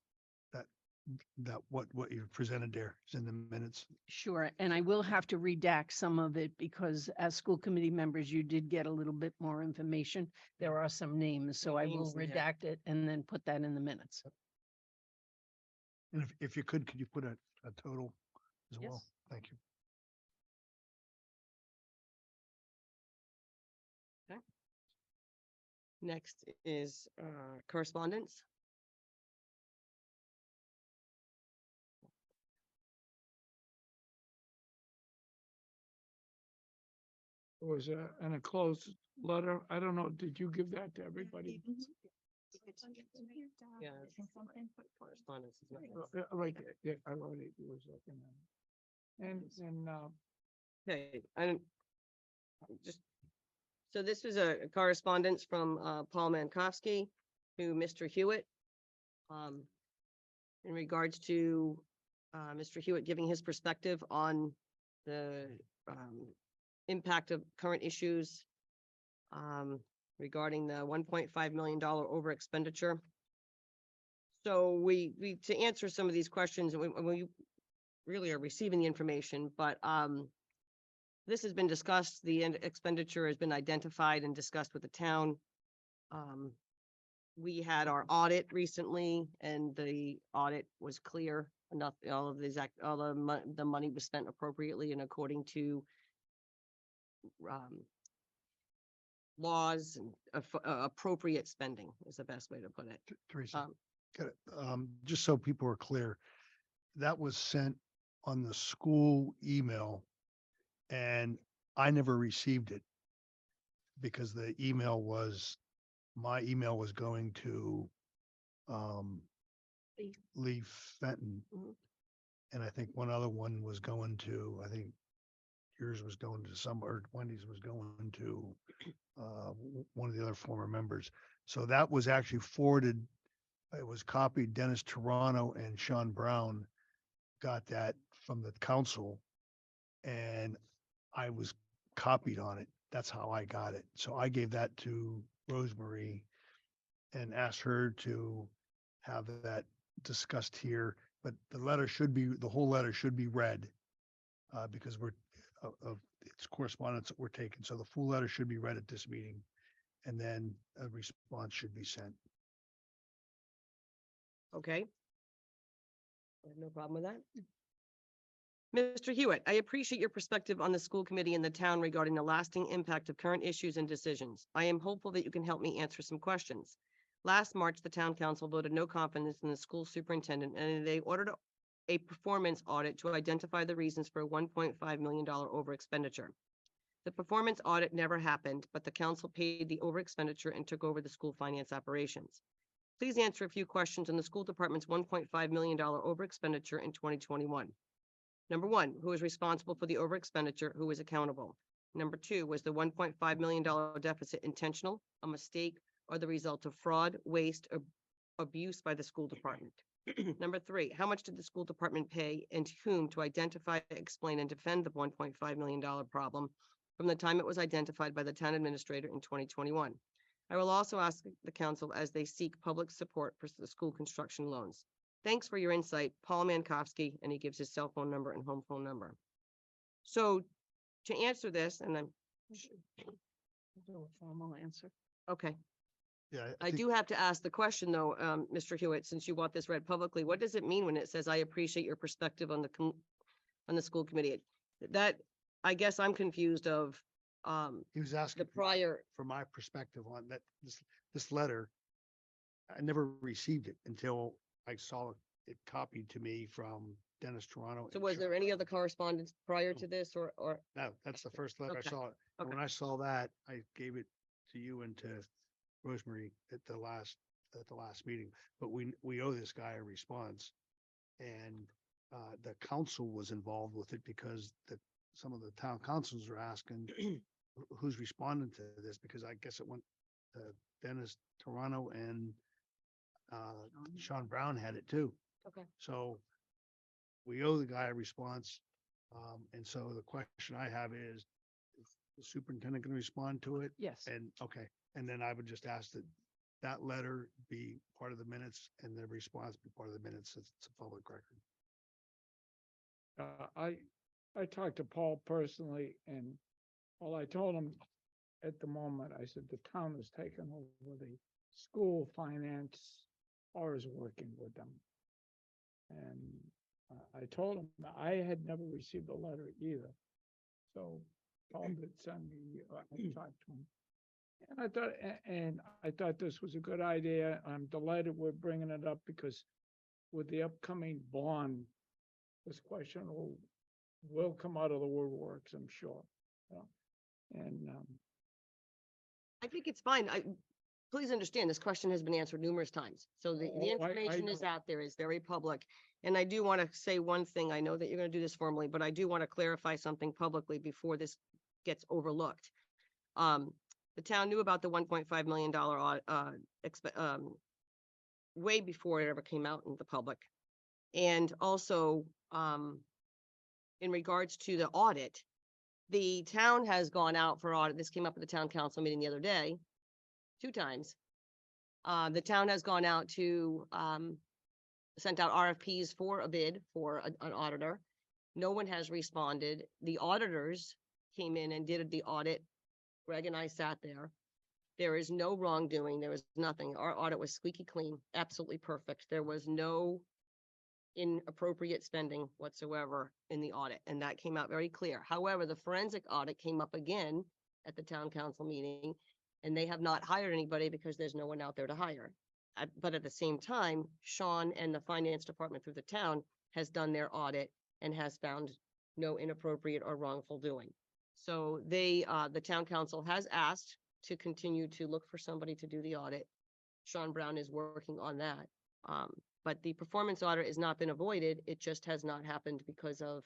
That what you presented there is in the minutes. sure. And I will have to redact some of it because as school committee members, you did get a little bit more information. There are some names, so I will Names in there. redact it and then put that in the minutes. And if you could you put a total as well? Yes. Thank you. Next is correspondence. Was an enclosed letter. I don't know, did you give that to everybody? Yeah. Correspondence is not. Right, yeah, I already was looking at it. And, Okay, I don't. Just, so this was a correspondence from Paul Mankowski to Mr. Hewitt. In regards to Mr. Hewitt giving his perspective on the impact of current issues regarding the $1.5 million over expenditure. So we, to answer some of these questions, we really are receiving the information, but this has been discussed. The expenditure has been identified and discussed with the town. We had our audit recently and the audit was clear enough. All of these, all the money was spent appropriately and according to laws and appropriate spending is the best way to put it. Teresa, Um, got it. Just so people are clear, that was sent on the school email and I never received it because the email was, my email was going to Lee Fenton. Mhm. And I think one other one was going to, I think yours was going to or Wendy's was going to one of the other former members. So that was actually forwarded. It was copied. Dennis Toronto and Sean Brown got that from the council and I was copied on it. That's how I got it. So I gave that to Rosemary and asked her to have that discussed here, but the whole letter should be read because we're of its correspondence that we're taking. So the full letter should be read at this meeting and then a response should be sent. Okay. I have no problem with that. Mr. Hewitt, I appreciate your perspective on the school committee and the town regarding the lasting impact of current issues and decisions. I am hopeful that you can help me answer some questions. Last March, the town council voted no confidence in the school superintendent and they ordered a performance audit to identify the reasons for a $1.5 million over expenditure. The performance audit never happened, but the council paid the over expenditure and took over the school finance operations. Please answer a few questions on the school department's $1.5 million over expenditure in 2021. Number one, who is responsible for the over expenditure? Who is accountable? Number two, was the $1.5 million deficit intentional, a mistake, or the result of fraud, waste, or abuse by the school department? Number three, how much did the school department pay and to whom to identify, explain, and defend the $1.5 million problem from the time it was identified by the town administrator in 2021? I will also ask the council as they seek public support for the school construction loans. Thanks for your insight, Paul Mankowski, and he gives his cell phone number and home phone number. So to answer this, and I'm, Do a formal answer. okay, Yeah. I think- do have to ask the question though, Mr. Hewitt, since you want this read publicly, what does it mean when it says, I appreciate your perspective on the school committee? That, I guess I'm confused of, He was the asking prior, from my perspective on that, this letter. I never received it until I saw it copied to me from Dennis Toronto. so and was Sean. there any other correspondence prior to this or, No, that's the first letter I Okay, saw. And when okay. I saw that, I gave it to you and to Rosemary at the last at the last meeting, but we owe this guy a response. And the council was involved with it because some of the town councils are asking who's responding to this, because I guess it went to Dennis Toronto and Sean Brown had it too. Okay. So we owe the guy a response. And so the question I have is the superintendent can respond to it? Yes. And, okay, and then I would just ask that that letter be part of the minutes and the response be part of the minutes. It's a public record. I talked to Paul personally, and all I told him at the moment, I said, the town has taken over the school finance or is working with them. And I told him that I had never received a letter either. So Paul did send me, I talked to him. And I thought this was a good idea. I'm delighted we're bringing it up because with the upcoming bond, this question will come out of the woodworks, I'm sure. And I think it's fine. Please understand, this question has been answered numerous times. So the Oh, I information is know. out there, is very public. And I do want to say one thing. I know that you're going to do this formally, but I do want to clarify something publicly before this gets overlooked. The town knew about the $1.5 million way before it ever came out in the public. And also, in regards to the audit, the town has gone out for audit. This came up at the town council meeting the other day, 2 times. The town has gone out to, sent out RFPs for a bid for an auditor. No one has responded. The auditors came in and did the audit. Greg and I sat there. There is no wrongdoing. There was nothing. Our audit was squeaky clean, absolutely perfect. There was no inappropriate spending whatsoever in the audit, and that came out very clear. However, the forensic audit came up again at the town council meeting, and they have not hired anybody because there's no one out there to hire. But at the same time, Sean and the finance department through the town has done their audit and has found no inappropriate or wrongful doing. So they, the town council has asked to continue to look for somebody to do the audit. Sean Brown is working on that. But the performance audit has not been avoided. It just has not happened because of,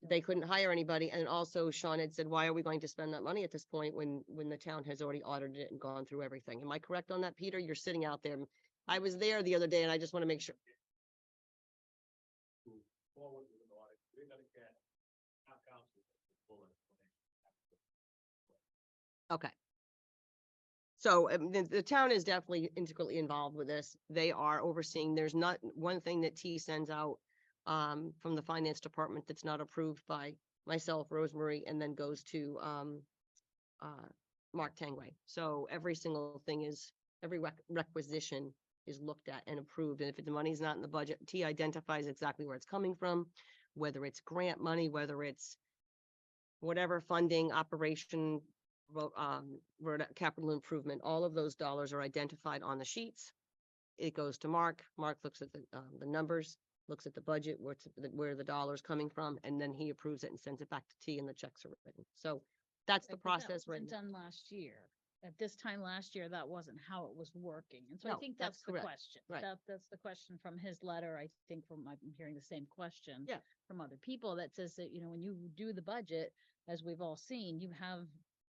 they couldn't hire anybody. And also Sean had said, why are we going to spend that money at this point when the town has already audited it and gone through everything? Am I correct on that, Peter? You're sitting out there. I was there the other day and I just want to make sure. Okay. So the town is definitely integrally involved with this. They are overseeing, there's not one thing that T sends out from the finance department that's not approved by myself, Rosemary, and then goes to Mark Tangway. So every single thing is, every requisition is looked at and approved. And if the money's not in the budget, T identifies exactly where it's coming from, whether it's grant money, whether it's whatever funding, operation, road capital improvement, all of those dollars are identified on the sheets. It goes to Mark. Mark looks at the numbers, looks at the budget, where the dollar's coming from, and then he approves it and sends it back to T and the checks are written. So that's the Right, but that process right wasn't now. done last year. At this time last year, that wasn't how it was working. And so I No, think that's that's the correct. question. Right. That's the question from his letter. I think I'm hearing the same question. Yeah. From other people that says that, when you do the budget, as we've all seen,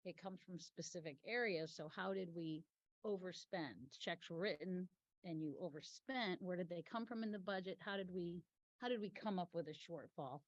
it comes from specific areas. So how did we overspend? Checks were written and you overspent. Where did they come from in the budget? How did we come up with a shortfall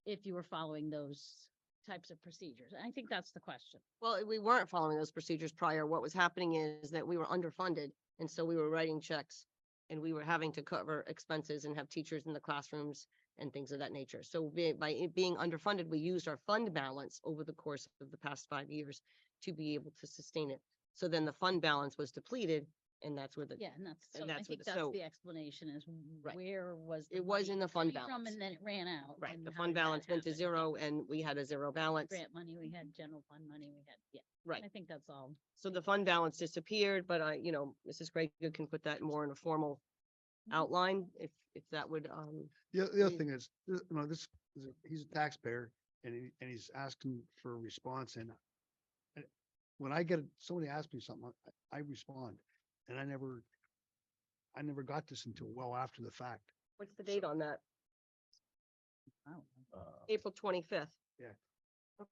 if you were following those types of procedures? And I think that's the question. Well, we weren't following those procedures prior. What was happening is that we were underfunded. And so we were writing checks and we were having to cover expenses and have teachers in the classrooms and things of that nature. So by it being underfunded, we used our fund balance over the course of the past 5 years to be able to sustain it. So then the fund balance was depleted and that's where the, Yeah, and that's, so And I that's think what the- that's so- the explanation is Right. where was. It was money in the fund coming from, balance. and then it ran out. right, and the how fund did that balance went to happen? zero and we had a zero balance. Grant money, we had general fund money, we had, yeah. Right. I think that's all. So the fund balance disappeared, but Mrs. Craig can put that more in a formal outline if that would, The other we- thing is, he's a taxpayer and he's asking for a response and when I get, somebody asks me something, I respond. And I never got this until well after the fact. What's the date on that? Wow. April 25th. Yeah.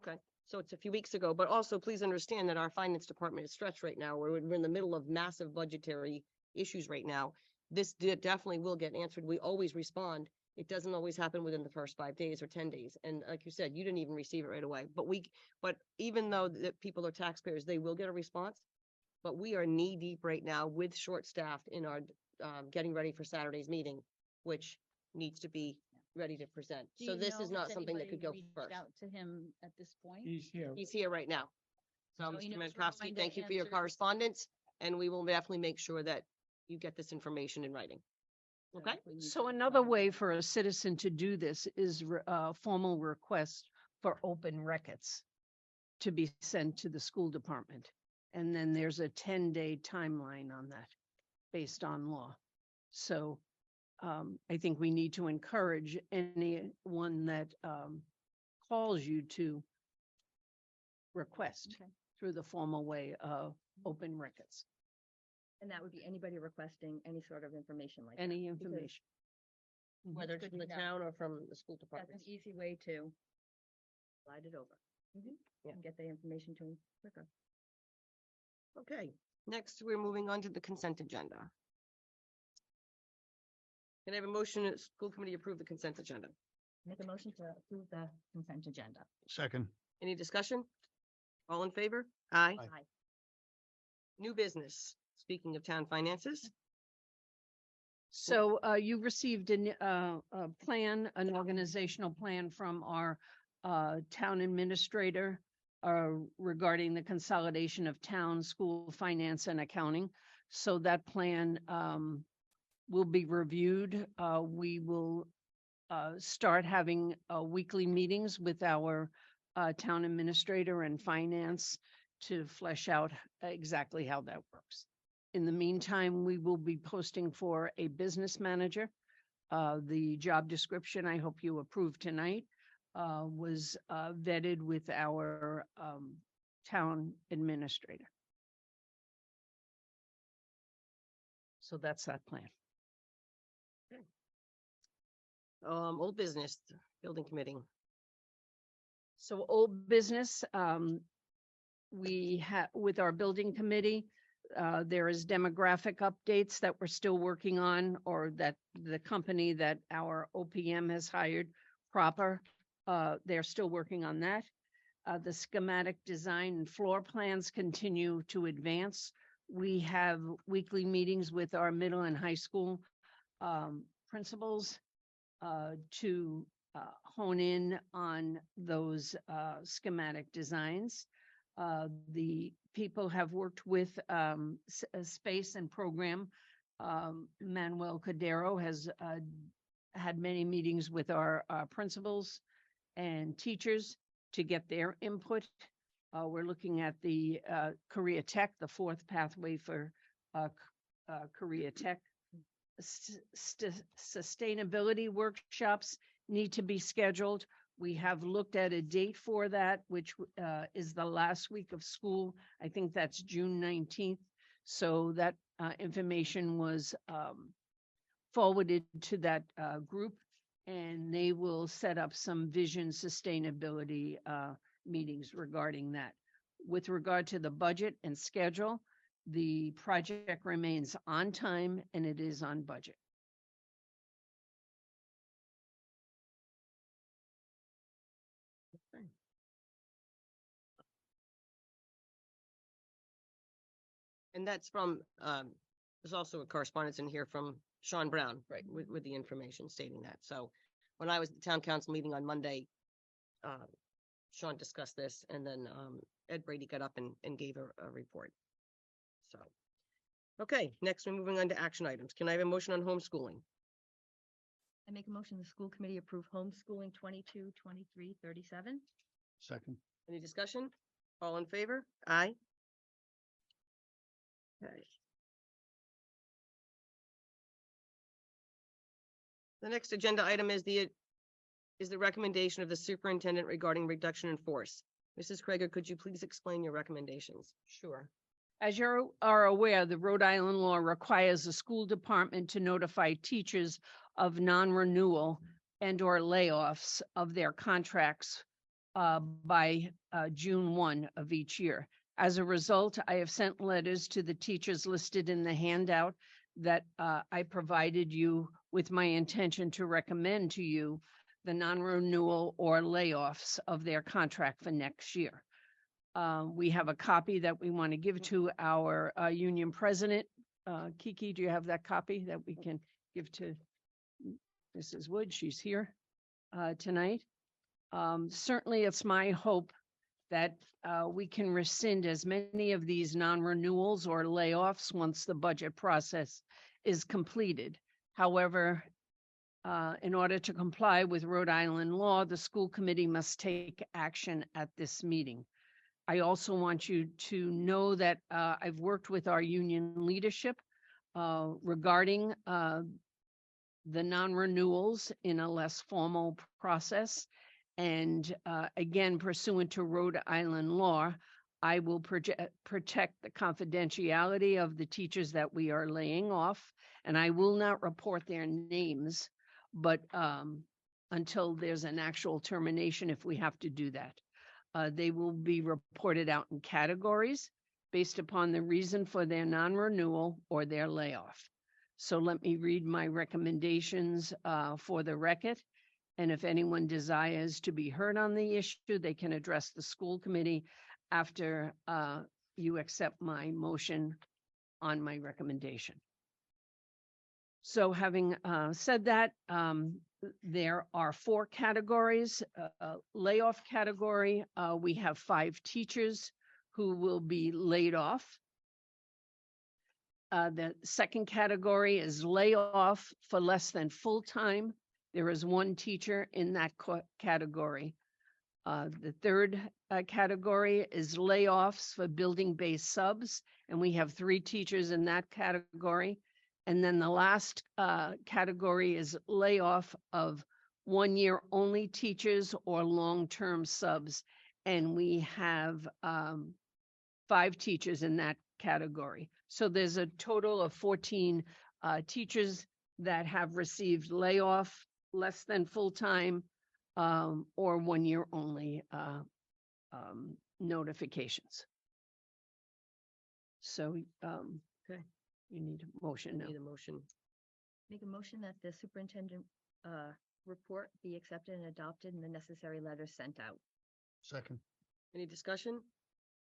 Okay, so it's a few weeks ago, but also please understand that our finance department is stretched right now. We're in the middle of massive budgetary issues right now. This definitely will get answered. We always respond. It doesn't always happen within the first 5 days or 10 days. And like you said, you didn't even receive it right away. But even though the people are taxpayers, they will get a response. But we are knee deep right now with short staffed in our getting ready for Saturday's meeting, which needs to be ready to present. Do So you this know is not if something that anybody could go reached first. Out to him at this point? He's here. He's here right now. So, So he Mr. knows we're Menkowski, going to thank you for your answer- correspondence, and we will definitely make sure that you get this information in writing. So Okay? if we need So to another respond- way for a citizen to do this is formal request for open records to be sent to the school department. And then there's a 10-day timeline on that based on law. So I think we need to encourage anyone that calls you to request Okay. through the formal way of open records, And that would be anybody requesting any sort of information like that. any because information. Whether it's good from to the know. town or from the school That's department. an easy way to slide it over. Yeah. And get the information to them quicker. Okay, next, we're moving on to the consent agenda. Can I have a motion that school committee approve the consent agenda? Make a motion to approve the consent agenda. Second, Any discussion? All in favor? Aye. Aye. New business, speaking of town finances. So you received a plan, an organizational plan from our town administrator regarding the consolidation of town, school, finance, and accounting. So that plan will be reviewed. We will start having weekly meetings with our town administrator and finance to flesh out exactly how that works. In the meantime, we will be posting for a business manager. The job description I hope you approve tonight was vetted with our town administrator. So that's that plan. Old business, building committee. So old business, we have, with our building committee, there is demographic updates that we're still working on, or that the company that our OPM has hired proper, they're still working on that. The schematic design and floor plans continue to advance. We have weekly meetings with our middle and high school principals to hone in on those schematic designs. The people have worked with Space and Program. Manuel Cordero has had many meetings with our principals and teachers to get their input. We're looking at the Korea Tech, the fourth pathway for Korea Tech. Sustainability workshops need to be scheduled. We have looked at a date for that, which is the last week of school. I think that's June 19th. So that information was forwarded to that group, and they will set up some vision sustainability meetings regarding that. With regard to the budget and schedule, the project remains on time and it is on budget. And that's from, there's also a correspondence in here from Sean Brown, right, with the information stating that. So when I was at the town council meeting on Monday, Sean discussed this, and then Ed Brady got up and gave a report. So, okay, next we're moving on to action items. Can I have a motion on homeschooling? I make a motion the school committee approve homeschooling 22, 23, 37. second, Any discussion? All in favor? Aye. Okay. The next agenda item is the recommendation of the superintendent regarding reduction in force. Mrs. Krieger, could you please explain your recommendations? Sure. As you are aware, the Rhode Island law requires the school department to notify teachers of non-renewal and or layoffs of their contracts by June 1 of each year. As a result, I have sent letters to the teachers listed in the handout that I provided you with my intention to recommend to you the non-renewal or layoffs of their contract for next year. We have a copy that we want to give to our union president. Kiki, do you have that copy that we can give to Mrs. Wood? She's here tonight. Certainly, it's my hope that we can rescind as many of these non-renewals or layoffs once the budget process is completed. However, in order to comply with Rhode Island law, the school committee must take action at this meeting. I also want you to know that I've worked with our union leadership regarding the non-renewals in a less formal process. And again, pursuant to Rhode Island law, I will protect the confidentiality of the teachers that we are laying off, and I will not report their names, but until there's an actual termination, if we have to do that. They will be reported out in categories based upon the reason for their non-renewal or their layoff. So let me read my recommendations for the record. And if anyone desires to be heard on the issue, they can address the school committee after you accept my motion on my recommendation. So having said that, there are 4 categories. Layoff category, we have 5 teachers who will be laid off. The second category is layoff for less than full-time. There is 1 teacher in that category. The third category is layoffs for building-based subs, and we have 3 teachers in that category. And then the last category is layoff of 1-year-only teachers or long-term subs. And we have 5 teachers in that category. So there's a total of 14 teachers that have received layoff, less than full-time, or 1-year-only notifications. So Okay. you need a motion now. Need a motion. Make a motion that the superintendent report be accepted and adopted and the necessary letters sent out. Second. Any discussion?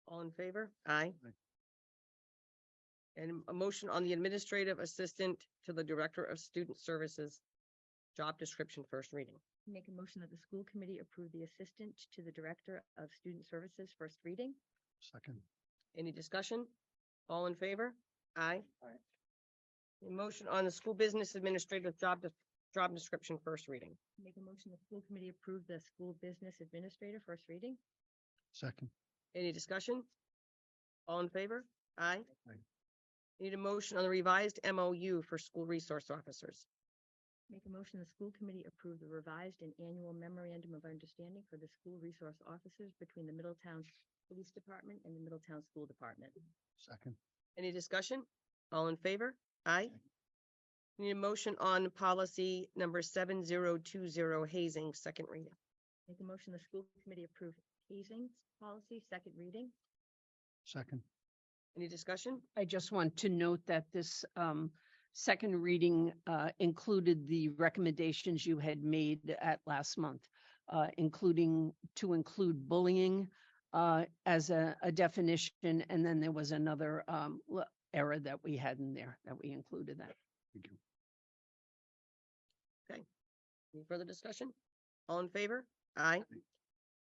All in favor? Aye. Aye. And a motion on the administrative assistant to the Director of Student Services job description, first reading. Make a motion that the school committee approve the assistant to the Director of Student Services first reading. Second. Any discussion? All in favor? Aye. Aye. A motion on the school business administrative job description, first reading. Make a motion the school committee approve the school business administrator first reading. Second. Any discussion? All in favor? Aye. Aye. Need a motion on the revised MOU for school resource officers. Make a motion the school committee approve the revised and annual memorandum of understanding for the school resource officers between the Middletown Police Department and the Middletown School Department. Second. Any discussion? All in favor? Aye. Need a motion on policy number 7020 hazing, second reading. Make a motion the school committee approve hazing policy second reading. Second. Any discussion? I just want to note that this second reading included the recommendations you had made at last month, including to include bullying as a definition, and then there was another error that we had in there that we included that. Thank you. Any further discussion? All in favor? Aye.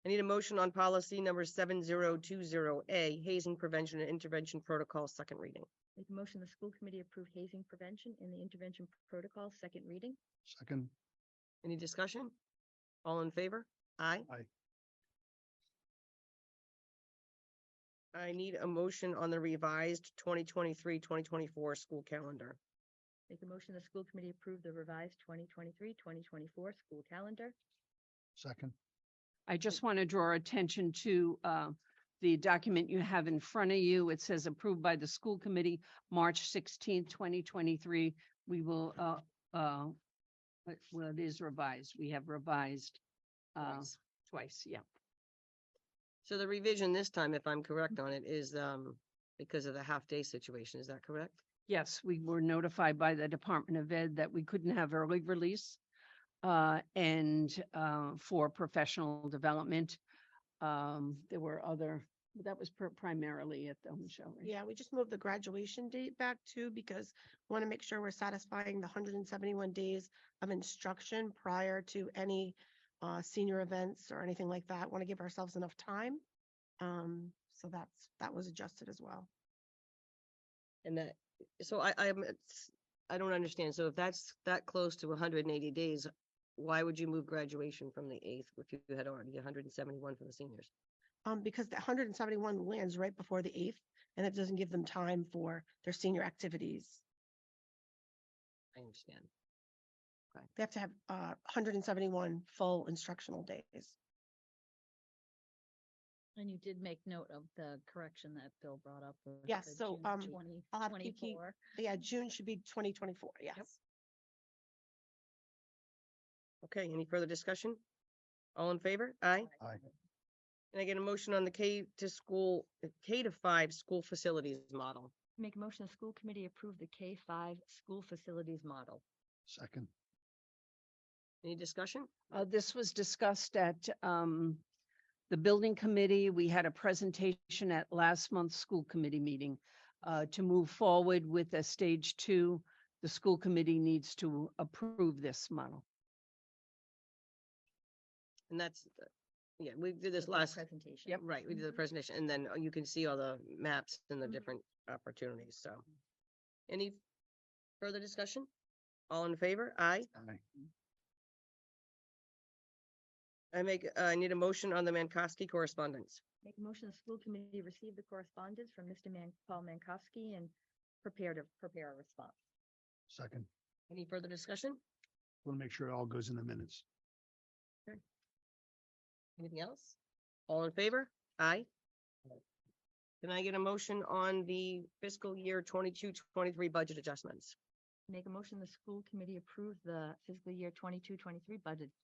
I need a motion on policy number 7020A, hazing prevention and intervention protocol, second reading. Make a motion the school committee approve hazing prevention and the intervention protocol second reading. Second. Any discussion? All in favor? Aye. Aye. I need a motion on the revised 2023-2024 school calendar. Make a motion the school committee approve the revised 2023-2024 school calendar. Second. I just want to draw attention to the document you have in front of you, it says approved by the school committee, March 16th, 2023. We will, well, it is revised. We have revised Twice. twice, yeah. So the revision this time, if I'm correct on it, is because of the half-day situation. Is that correct? Yes, we were notified by the Department of Ed that we couldn't have early release and for professional development. There were other, but that was primarily at the home show. Right? Yeah, we just moved the graduation date back too, because we want to make sure we're satisfying the 171 days of instruction prior to any senior events or anything like that. Want to give ourselves enough time. So that was adjusted as well. And that, so I don't understand. So if that's that close to 180 days, why would you move graduation from the 8th if you had already 171 for the seniors? Because the 171 lands right before the 8th, and it doesn't give them time for their senior activities. I understand. They have to have 171 full instructional days. And you did make note of the correction that Bill brought up. with Yes, the so, June I'll have Kiki- 2024. Yeah, June should be 2024, yes. Okay, any further discussion? All in favor? Aye. Aye. Can I get a motion on the K to 5 school facilities model? Make a motion, the school committee approve the K-5 school facilities model. Second. Any discussion? This was discussed at the building committee. We had a presentation at last month's school committee meeting. To move forward with a stage 2, the school committee needs to approve this model. And that's, yeah, we did this With our last, Presentation. Yep. right, we did the presentation, and then you can see all the maps and the Mhm. different opportunities, so. Any further discussion? All in favor? Aye. Aye. I need a motion on the Mankowski correspondence. Make a motion, the school committee receive the correspondence from Mr. Paul Mankowski and prepare a response. Second. Any further discussion? Want to make sure it all goes in the minutes. Anything else? All in favor? Aye. Can I get a motion on the fiscal year 22-23 budget adjustments? Make a motion, the school committee approve the fiscal year 22-23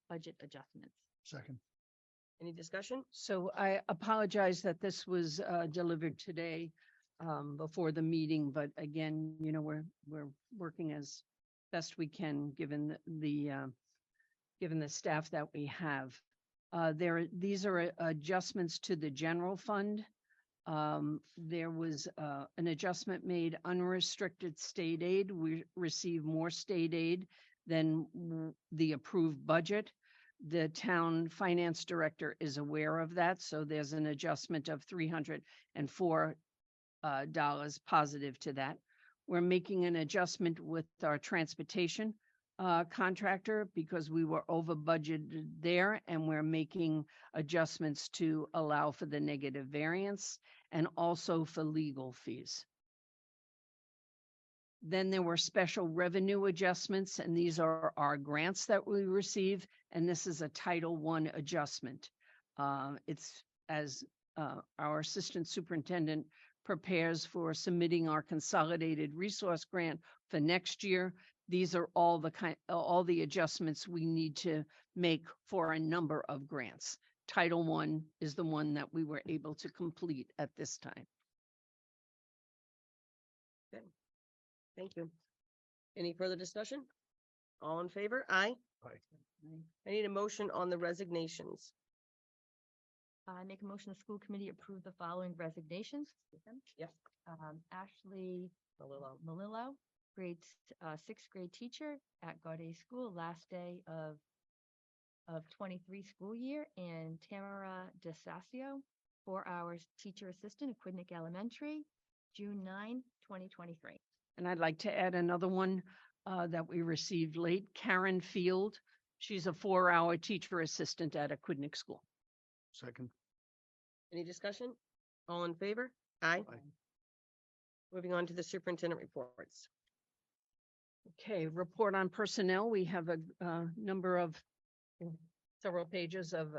budget adjustments. Second. Any discussion? So I apologize that this was delivered today before the meeting, but again, you know, we're working as best we can given the staff that we have. These are adjustments to the general fund. There was an adjustment made unrestricted state aid. We received more state aid than the approved budget. The town finance director is aware of that, so there's an adjustment of $304 positive to that. We're making an adjustment with our transportation contractor because we were over budgeted there, and we're making adjustments to allow for the negative variance and also for legal fees. Then there were special revenue adjustments, and these are our grants that we receive, and this is a Title I adjustment. It's as our assistant superintendent prepares for submitting our consolidated resource grant for next year. These are all the adjustments we need to make for a number of grants. Title I is the one that we were able to complete at this time. Thank you. Any further discussion? All in favor? Aye. I need a motion on the resignations. I make a motion, the school committee approve the following resignations. Yep. Ashley Malillo, sixth grade teacher at Gaudet School, last day of 23 school year, and Tamara DeSasio, 4 hours teacher assistant at Quidnick Elementary, June 9, 2023. And I'd like to add another one that we received late, Karen Field. She's a 4-hour teacher assistant at a Quidnick school. Second. Any discussion? All in favor? Aye. Aye. Moving on to the superintendent reports. Okay, report on personnel. We have a number of several pages of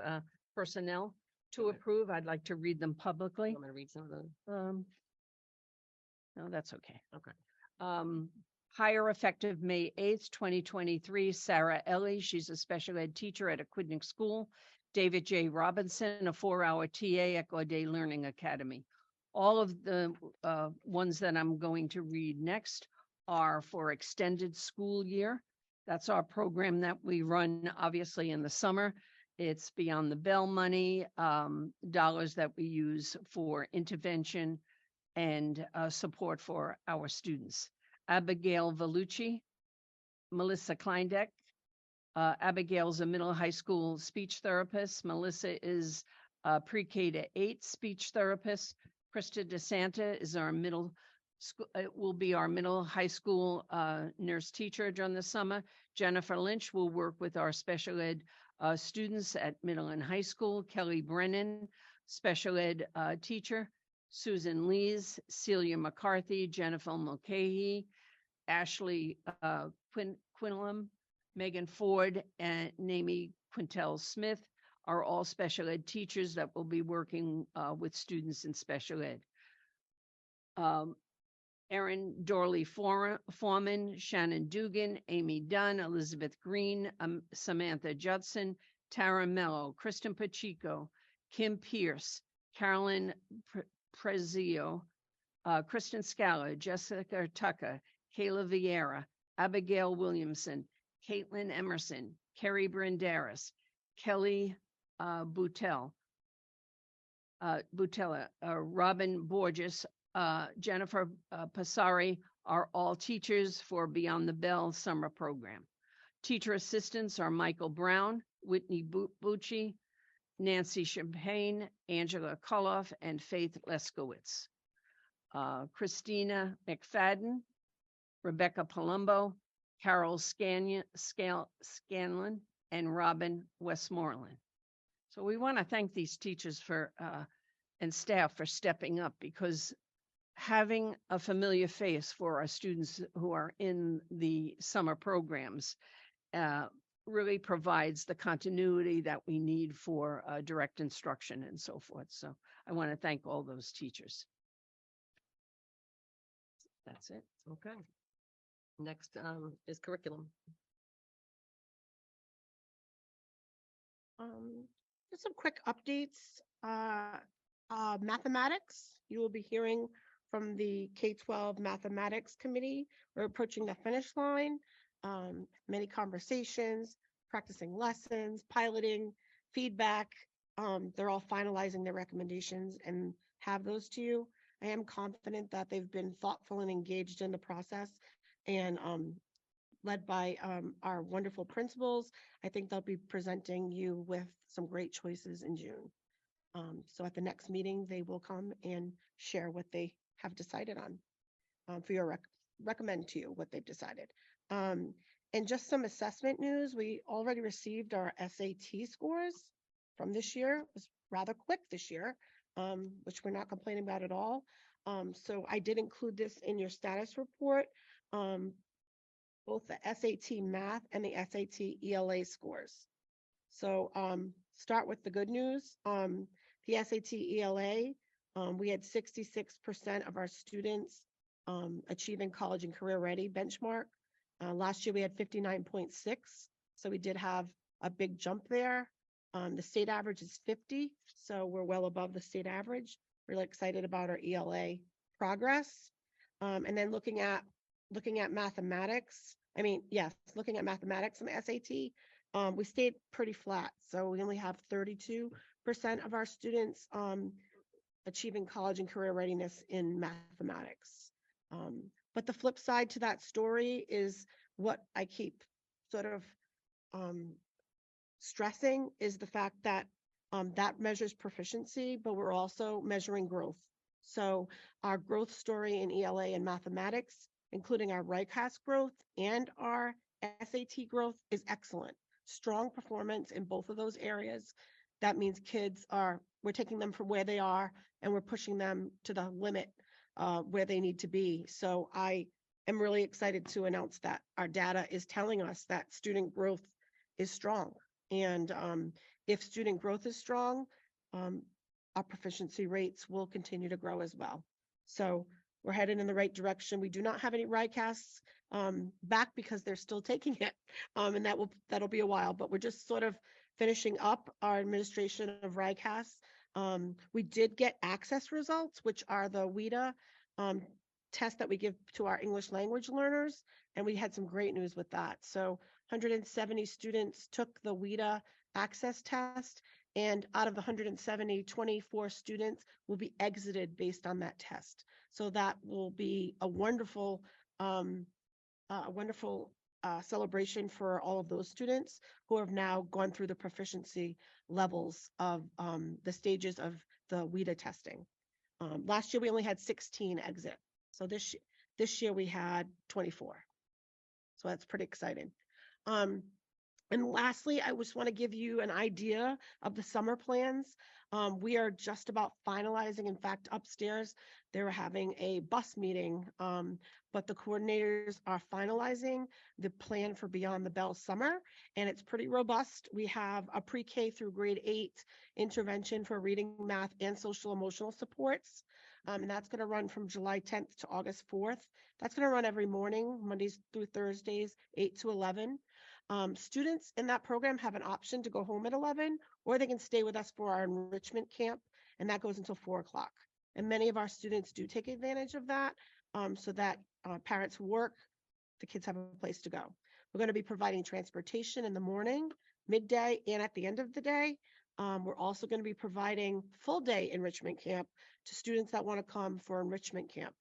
personnel. To approve, I'd like to read them publicly. I'm gonna read some of those. No, that's okay. Okay. Hire effective May 8th, 2023, Sarah Ellie, she's a special ed teacher at Aquidneck School. David J. Robinson, a 4-hour TA at Gaudet Learning Academy. All of the ones that I'm going to read next are for extended school year. That's our program that we run obviously in the summer. It's Beyond the Bell money, dollars that we use for intervention and support for our students. Abigail Vellucci, Melissa Kleindeck. Abigail's a middle high school speech therapist. Melissa is a pre-K to 8 speech therapist. Krista DeSanta is our middle school, will be our middle high school nurse teacher during the summer. Jennifer Lynch will work with our special ed students at middle and high school. Kelly Brennan, special ed teacher. Susan Lees, Celia McCarthy, Jennifer Mulcahy, Ashley Quinlan, Megan Ford, and Namie Quintel Smith are all special ed teachers that will be working with students in special ed. Erin Dorley Foreman, Shannon Dugan, Amy Dunn, Elizabeth Green, Samantha Judson, Tara Mello, Kristen Pacheco, Kim Pierce, Carolyn Prezio, Kristen Scala, Jessica Tucker, Kayla Vieira, Abigail Williamson, Caitlin Emerson, Kerry Branderis, Kelly Butella, Robin Borges, Jennifer Passari are all teachers for Beyond the Bell summer program. Teacher assistants are Michael Brown, Whitney Bucci, Nancy Champagne, Angela Koloff, and Faith Leskowitz. Christina McFadden, Rebecca Palumbo, Carol Scanlon, and Robin Westmoreland. So we want to thank these teachers for and staff for stepping up, because having a familiar face for our students who are in the summer programs really provides the continuity that we need for direct instruction and so forth. So I want to thank all those teachers. That's it. Okay. Next is curriculum. Just some quick updates. Mathematics, you will be hearing from the K-12 Mathematics Committee. We're approaching the finish line. Many conversations, practicing lessons, piloting, feedback. They're all finalizing their recommendations and have those to you. I am confident that they've been thoughtful and engaged in the process, and led by our wonderful principals. I think they'll be presenting you with some great choices in June. So at the next meeting, they will come and share what they have decided on for your recommend to you what they've decided. And just some assessment news, we already received our SAT scores from this year. It was rather quick this year, which we're not complaining about at all. So I did include this in your status report, both the SAT math and the SAT ELA scores. So start with the good news. The SAT ELA, we had 66% of our students achieving college and career ready benchmark. Last year we had 59.6, so we did have a big jump there. The state average is 50, so we're well above the state average. Really excited about our ELA progress. And then looking at mathematics, looking at mathematics and the SAT, we stayed pretty flat. So we only have 32% of our students achieving college and career readiness in mathematics. But the flip side to that story is what I keep sort of stressing is the fact that that measures proficiency, but we're also measuring growth. So our growth story in ELA and mathematics, including our RICAS growth and our SAT growth, is excellent. Strong performance in both of those areas. That means we're taking them from where they are and we're pushing them to the limit where they need to be. So I am really excited to announce that our data is telling us that student growth is strong. And if student growth is strong, our proficiency rates will continue to grow as well. So we're headed in the right direction. We do not have any RICAS back because they're still taking it. And that'll be a while, but we're just sort of finishing up our administration of RICAS. We did get access results, which are the WIDA test that we give to our English language learners. And we had some great news with that. So 170 students took the WIDA access test, and out of the 170, 24 students will be exited based on that test. So that will be a wonderful celebration for all of those students who have now gone through the proficiency levels of the stages of the WIDA testing. Last year, we only had 16 exit. So this year we had 24. So that's pretty exciting. And lastly, I just want to give you an idea of the summer plans. We are just about finalizing. In fact, upstairs, they were having a bus meeting, but the coordinators are finalizing the plan for Beyond the Bell summer, and it's pretty robust. We have a pre-K through grade 8 intervention for reading, math, and social emotional supports. And that's going to run from July 10th to August 4th. That's going to run every morning, Mondays through Thursdays, 8 to 11. Students in that program have an option to go home at 11, or they can stay with us for our enrichment camp, and that goes until 4 o'clock. And many of our students do take advantage of that, so that parents who work, the kids have a place to go. We're going to be providing transportation in the morning, midday, and at the end of the day. We're also going to be providing full day enrichment camp to students that want to come for enrichment camp.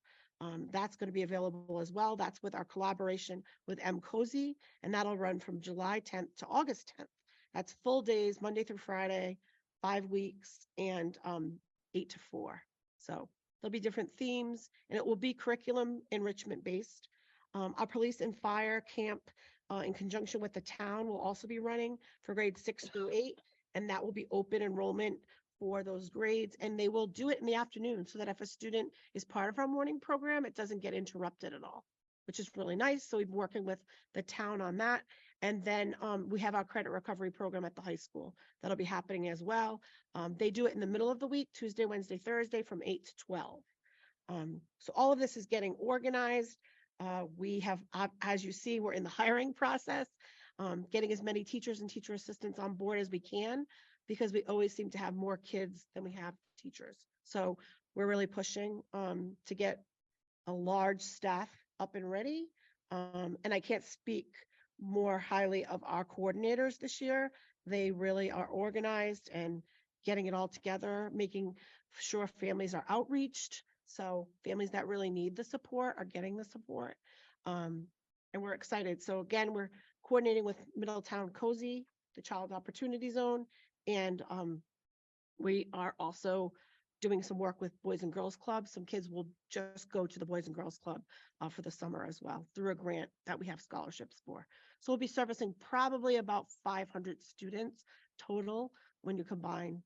That's going to be available as well. That's with our collaboration with MCOSY, and that'll run from July 10th to August 10th. That's full days, Monday through Friday, 5 weeks, and 8 to 4. So there'll be different themes, and it will be curriculum enrichment based. Our police and fire camp in conjunction with the town will also be running for grades 6 through 8, and that will be open enrollment for those grades, and they will do it in the afternoon so that if a student is part of our morning program, it doesn't get interrupted at all, which is really nice. So we've been working with the town on that. And then we have our credit recovery program at the high school that'll be happening as well. They do it in the middle of the week, Tuesday, Wednesday, Thursday from 8 to 12. So all of this is getting organized. We have, as you see, we're in the hiring process, getting as many teachers and teacher assistants on board as we can, because we always seem to have more kids than we have teachers. So we're really pushing to get a large staff up and ready. And I can't speak more highly of our coordinators this year. They really are organized and getting it all together, making sure families are outreached. So families that really need the support are getting the support. And we're excited. So again, we're coordinating with Middletown COSY, the Child Opportunity Zone, and we are also doing some work with Boys and Girls Club. Some kids will just go to the Boys and Girls Club for the summer as well through a grant that we have scholarships for. So we'll be servicing probably about 500 students total when you combine.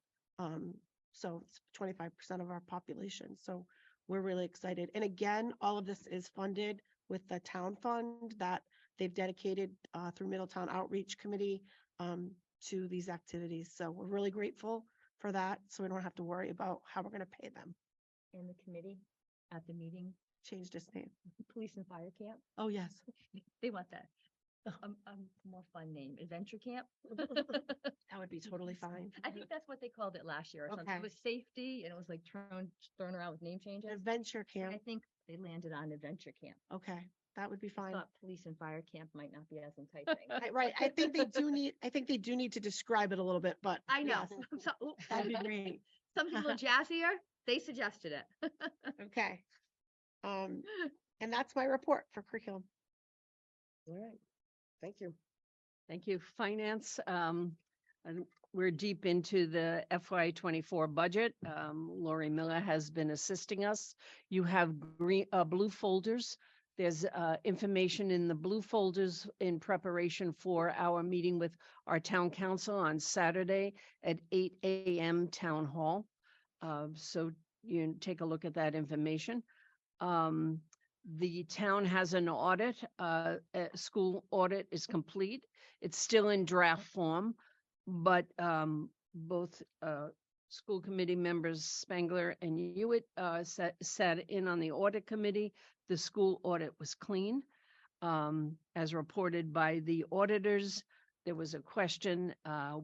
So it's 25% of our population. So we're really excited. And again, all of this is funded with the town fund that they've dedicated through Middletown Outreach Committee to these activities. So we're really grateful for that. So we don't have to worry about how we're going to pay them. And the committee at the meeting, Changed its name. police and fire camp, Oh, yes. they want that. More fun name, adventure camp. That would be totally fine. I think that's what they called it last year or something. Okay. It was safety and it was like thrown around with name changes. Adventure And I camp. think they landed on adventure camp. Okay, that would be I fine. thought police and fire camp might not be as enticing. Right. I think they do need to describe it a little bit, but I know. yes, So- ooh, that'd be great. Something a little jazzier, they suggested it. Okay. And that's my report for curriculum. All right. Thank you. Thank you. Finance, and we're deep into the FY '24 budget. Lori Miller has been assisting us. You have blue folders. There's information in the blue folders in preparation for our meeting with our town council on Saturday at 8 a.m. Town Hall. So you can take a look at that information. The town has an audit, a school audit is complete. It's still in draft form, but both school committee members Spangler and Hewitt sat in on the audit committee. The school audit was clean. As reported by the auditors, there was a question,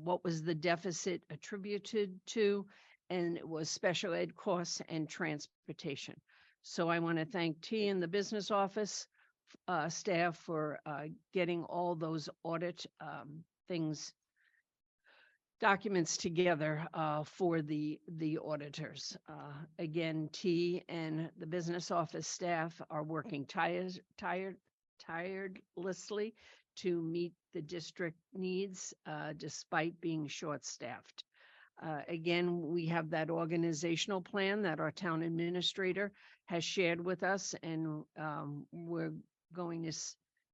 what was the deficit attributed to? And it was special ed costs and transportation. So I want to thank T and the business office staff for getting all those audit documents together for the auditors. Again, T and the business office staff are working tirelessly to meet the district needs despite being short-staffed. Again, we have that organizational plan that our town administrator has shared with us, and we're going to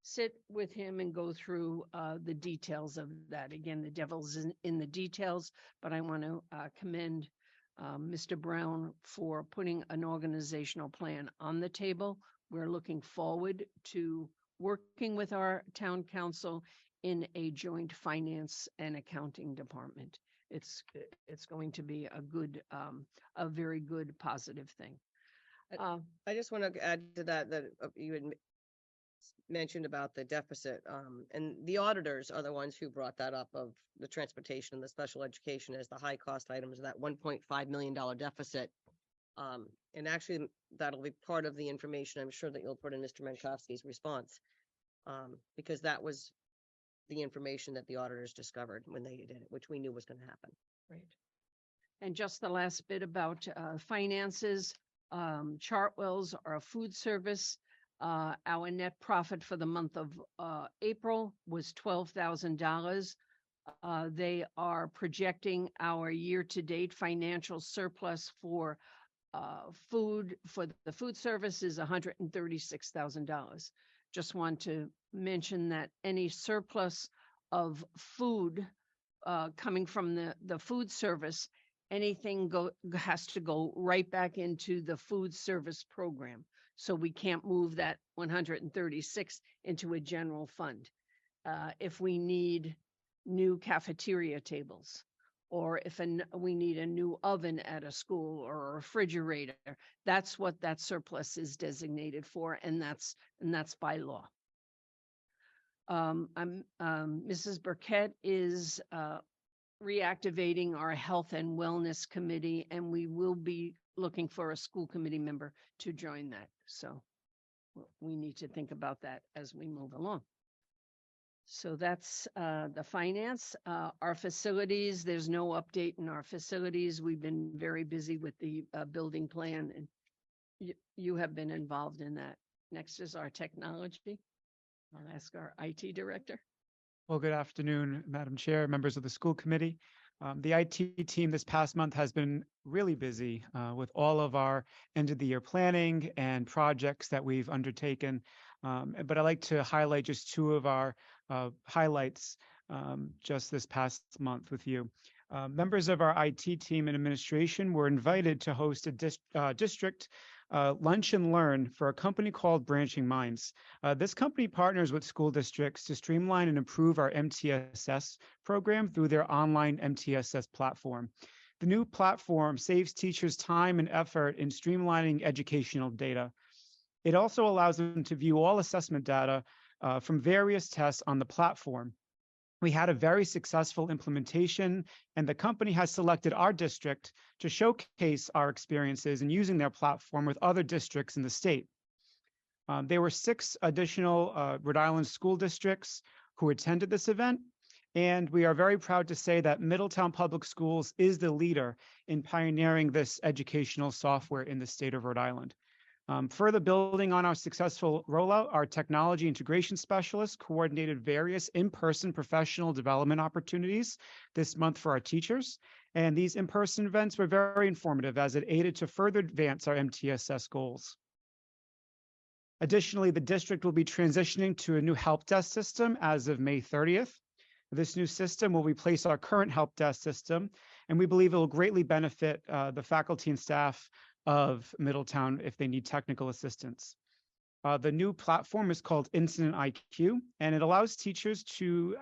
sit with him and go through the details of that. Again, the devil's in the details, but I want to commend Mr. Brown for putting an organizational plan on the table. We're looking forward to working with our town council in a joint finance and accounting department. It's going to be a very good, positive thing. I just want to add to that, you had mentioned about the deficit, and the auditors are the ones who brought that up, of the transportation and the special education as the high cost items, that $1.5 million deficit. And actually that'll be part of the information I'm sure that you'll put in Mr. Menkovsky's response, because that was the information that the auditors discovered when they did it, which we knew was going to happen. Right. And just the last bit about finances, Chartwells are a food service. Our net profit for the month of April was $12,000. They are projecting our year-to-date financial surplus for food, for the food service, is $136,000. Just want to mention that any surplus of food coming from the food service, anything has to go right back into the food service program. So we can't move that 136 into a general fund. If we need new cafeteria tables, or if we need a new oven at a school or a refrigerator, that's what that surplus is designated for, and that's by law. Mrs. Burkett is reactivating our health and wellness committee, and we will be looking for a school committee member to join that. So we need to think about that as we move along. So that's the finance. Our facilities, there's no update in our facilities. We've been very busy with the building plan, and you have been involved in that. Next is our technology. I'll ask our IT director. Well, good afternoon, Madam Chair, members of the school committee. The IT team this past month has been really busy with all of our end of the year planning and projects that we've undertaken. But I'd like to highlight just two of our highlights just this past month with you. Members of our IT team and administration were invited to host a district lunch and learn for a company called Branching Minds. This company partners with school districts to streamline and improve our MTSS program through their online MTSS platform. The new platform saves teachers time and effort in streamlining educational data. It also allows them to view all assessment data from various tests on the platform. We had a very successful implementation, and the company has selected our district to showcase our experiences in using their platform with other districts in the state. There were 6 additional Rhode Island school districts who attended this event, and we are very proud to say that Middletown Public Schools is the leader in pioneering this educational software in the state of Rhode Island. Further building on our successful rollout, our technology integration specialists coordinated various in-person professional development opportunities this month for our teachers. And these in-person events were very informative as it aided to further advance our MTSS goals. Additionally, the district will be transitioning to a new help desk system as of May 30th. This new system will replace our current help desk system, and we believe it will greatly benefit the faculty and staff of Middletown if they need technical assistance. The new platform is called Incident IQ, and it allows teachers to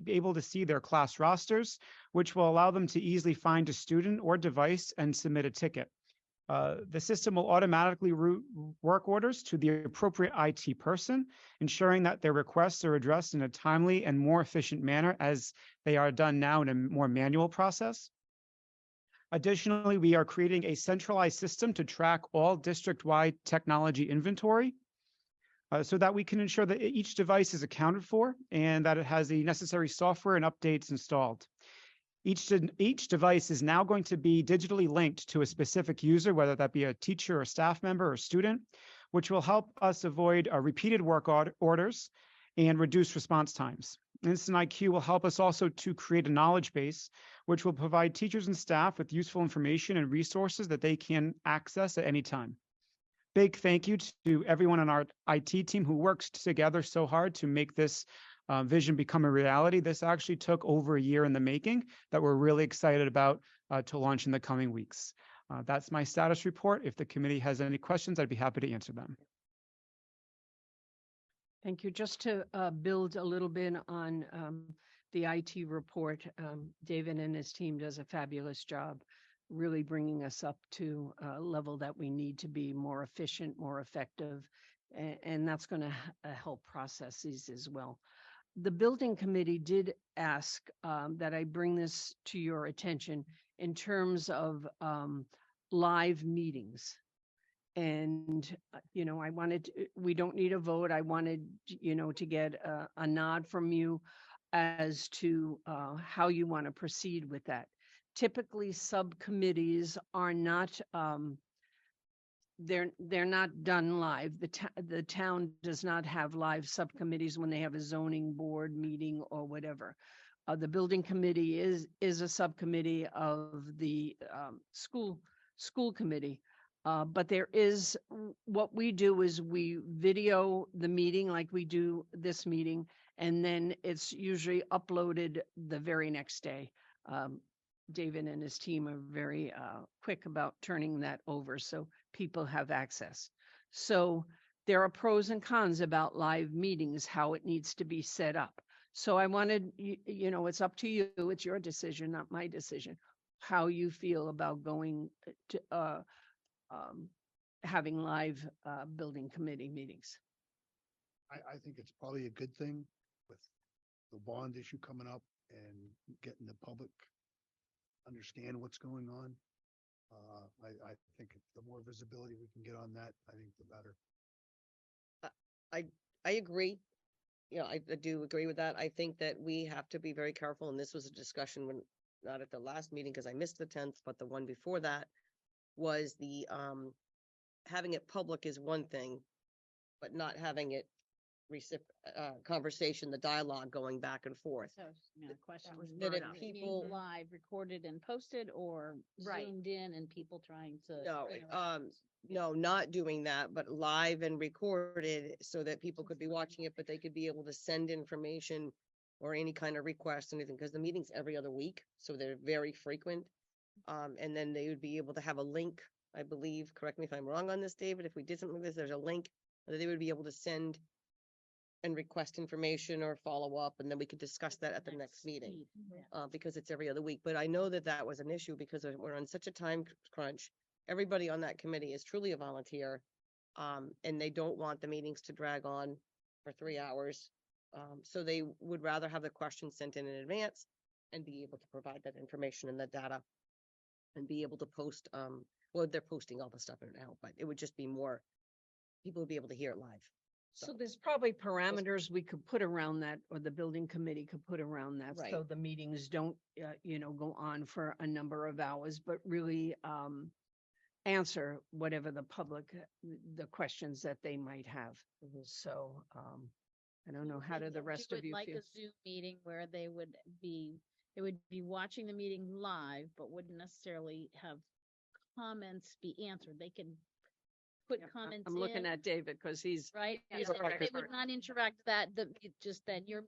be able to see their class rosters, which will allow them to easily find a student or device and submit a ticket. The system will automatically route work orders to the appropriate IT person, ensuring that their requests are addressed in a timely and more efficient manner as they are done now in a more manual process. Additionally, we are creating a centralized system to track all district-wide technology inventory so that we can ensure that each device is accounted for and that it has the necessary software and updates installed. Each device is now going to be digitally linked to a specific user, whether that be a teacher or staff member or student, which will help us avoid repeated work orders and reduce response times. Instant IQ will help us also to create a knowledge base, which will provide teachers and staff with useful information and resources that they can access at any time. Big thank you to everyone on our IT team who works together so hard to make this vision become a reality. This actually took over a year in the making that we're really excited about to launch in the coming weeks. That's my status report. If the committee has any questions, I'd be happy to answer them. Thank you. Just to build a little bit on the IT report, David and his team does a fabulous job really bringing us up to a level that we need to be more efficient, more effective, and that's going to help processes as well. The building committee did ask that I bring this to your attention in terms of live meetings. And, I wanted, we don't need a vote. I wanted, to get a nod from you as to how you want to proceed with that. Typically, subcommittees are not, they're not done live. The town does not have live subcommittees when they have a zoning board meeting or whatever. The building committee is a subcommittee of the school committee. But there is, what we do is we video the meeting like we do this meeting, and then it's usually uploaded the very next day. David and his team are very quick about turning that over so people have access. So there are pros and cons about live meetings, how it needs to be set up. So I wanted, it's up to you. It's your decision, not my decision, how you feel about going to having live building committee meetings. I think it's probably a good thing with the bond issue coming up and getting the public understand what's going on. I think the more visibility we can get on that, I think the better. I agree. I do agree with that. I think that we have to be very careful, and this was a discussion when, not at the last meeting because I missed the 10th, but the one before that was the having it public is one thing, but not having it conversation, the dialogue going back and forth. So, the question was that brought if up. people- Live recorded and posted, or Right. zoomed in and people trying to. No, interact? no, not doing that, but live and recorded so that people could be watching it, but they could be able to send information or any kind of request, anything, because the meeting's every other week, so they're very frequent. And then they would be able to have a link, I believe, correct me if I'm wrong on this, David, if we did something like this, there's a link that they would be able to send and request information or follow up, and then we could discuss that at the next meeting. Yeah. Because it's every other week. But I know that that was an issue because we're on such a time crunch. Everybody on that committee is truly a volunteer. And they don't want the meetings to drag on for 3 hours. So they would rather have the questions sent in advance and be able to provide that information and the data and be able to post, well, they're posting all the stuff in now, but it would just be more, people would be able to hear it live. So there's probably parameters we could put around that, or the building committee could put around that. So Right. the meetings don't, go on for a number of hours, but really answer whatever the public, the questions that they might have. Mhm. So I don't know, how do the rest of you Like feel? a Zoom meeting where they would be watching the meeting live, but wouldn't necessarily have comments be answered. They can put Yep, comments I'm looking in, at David because he's right? he's So our They expert. would not interact just then your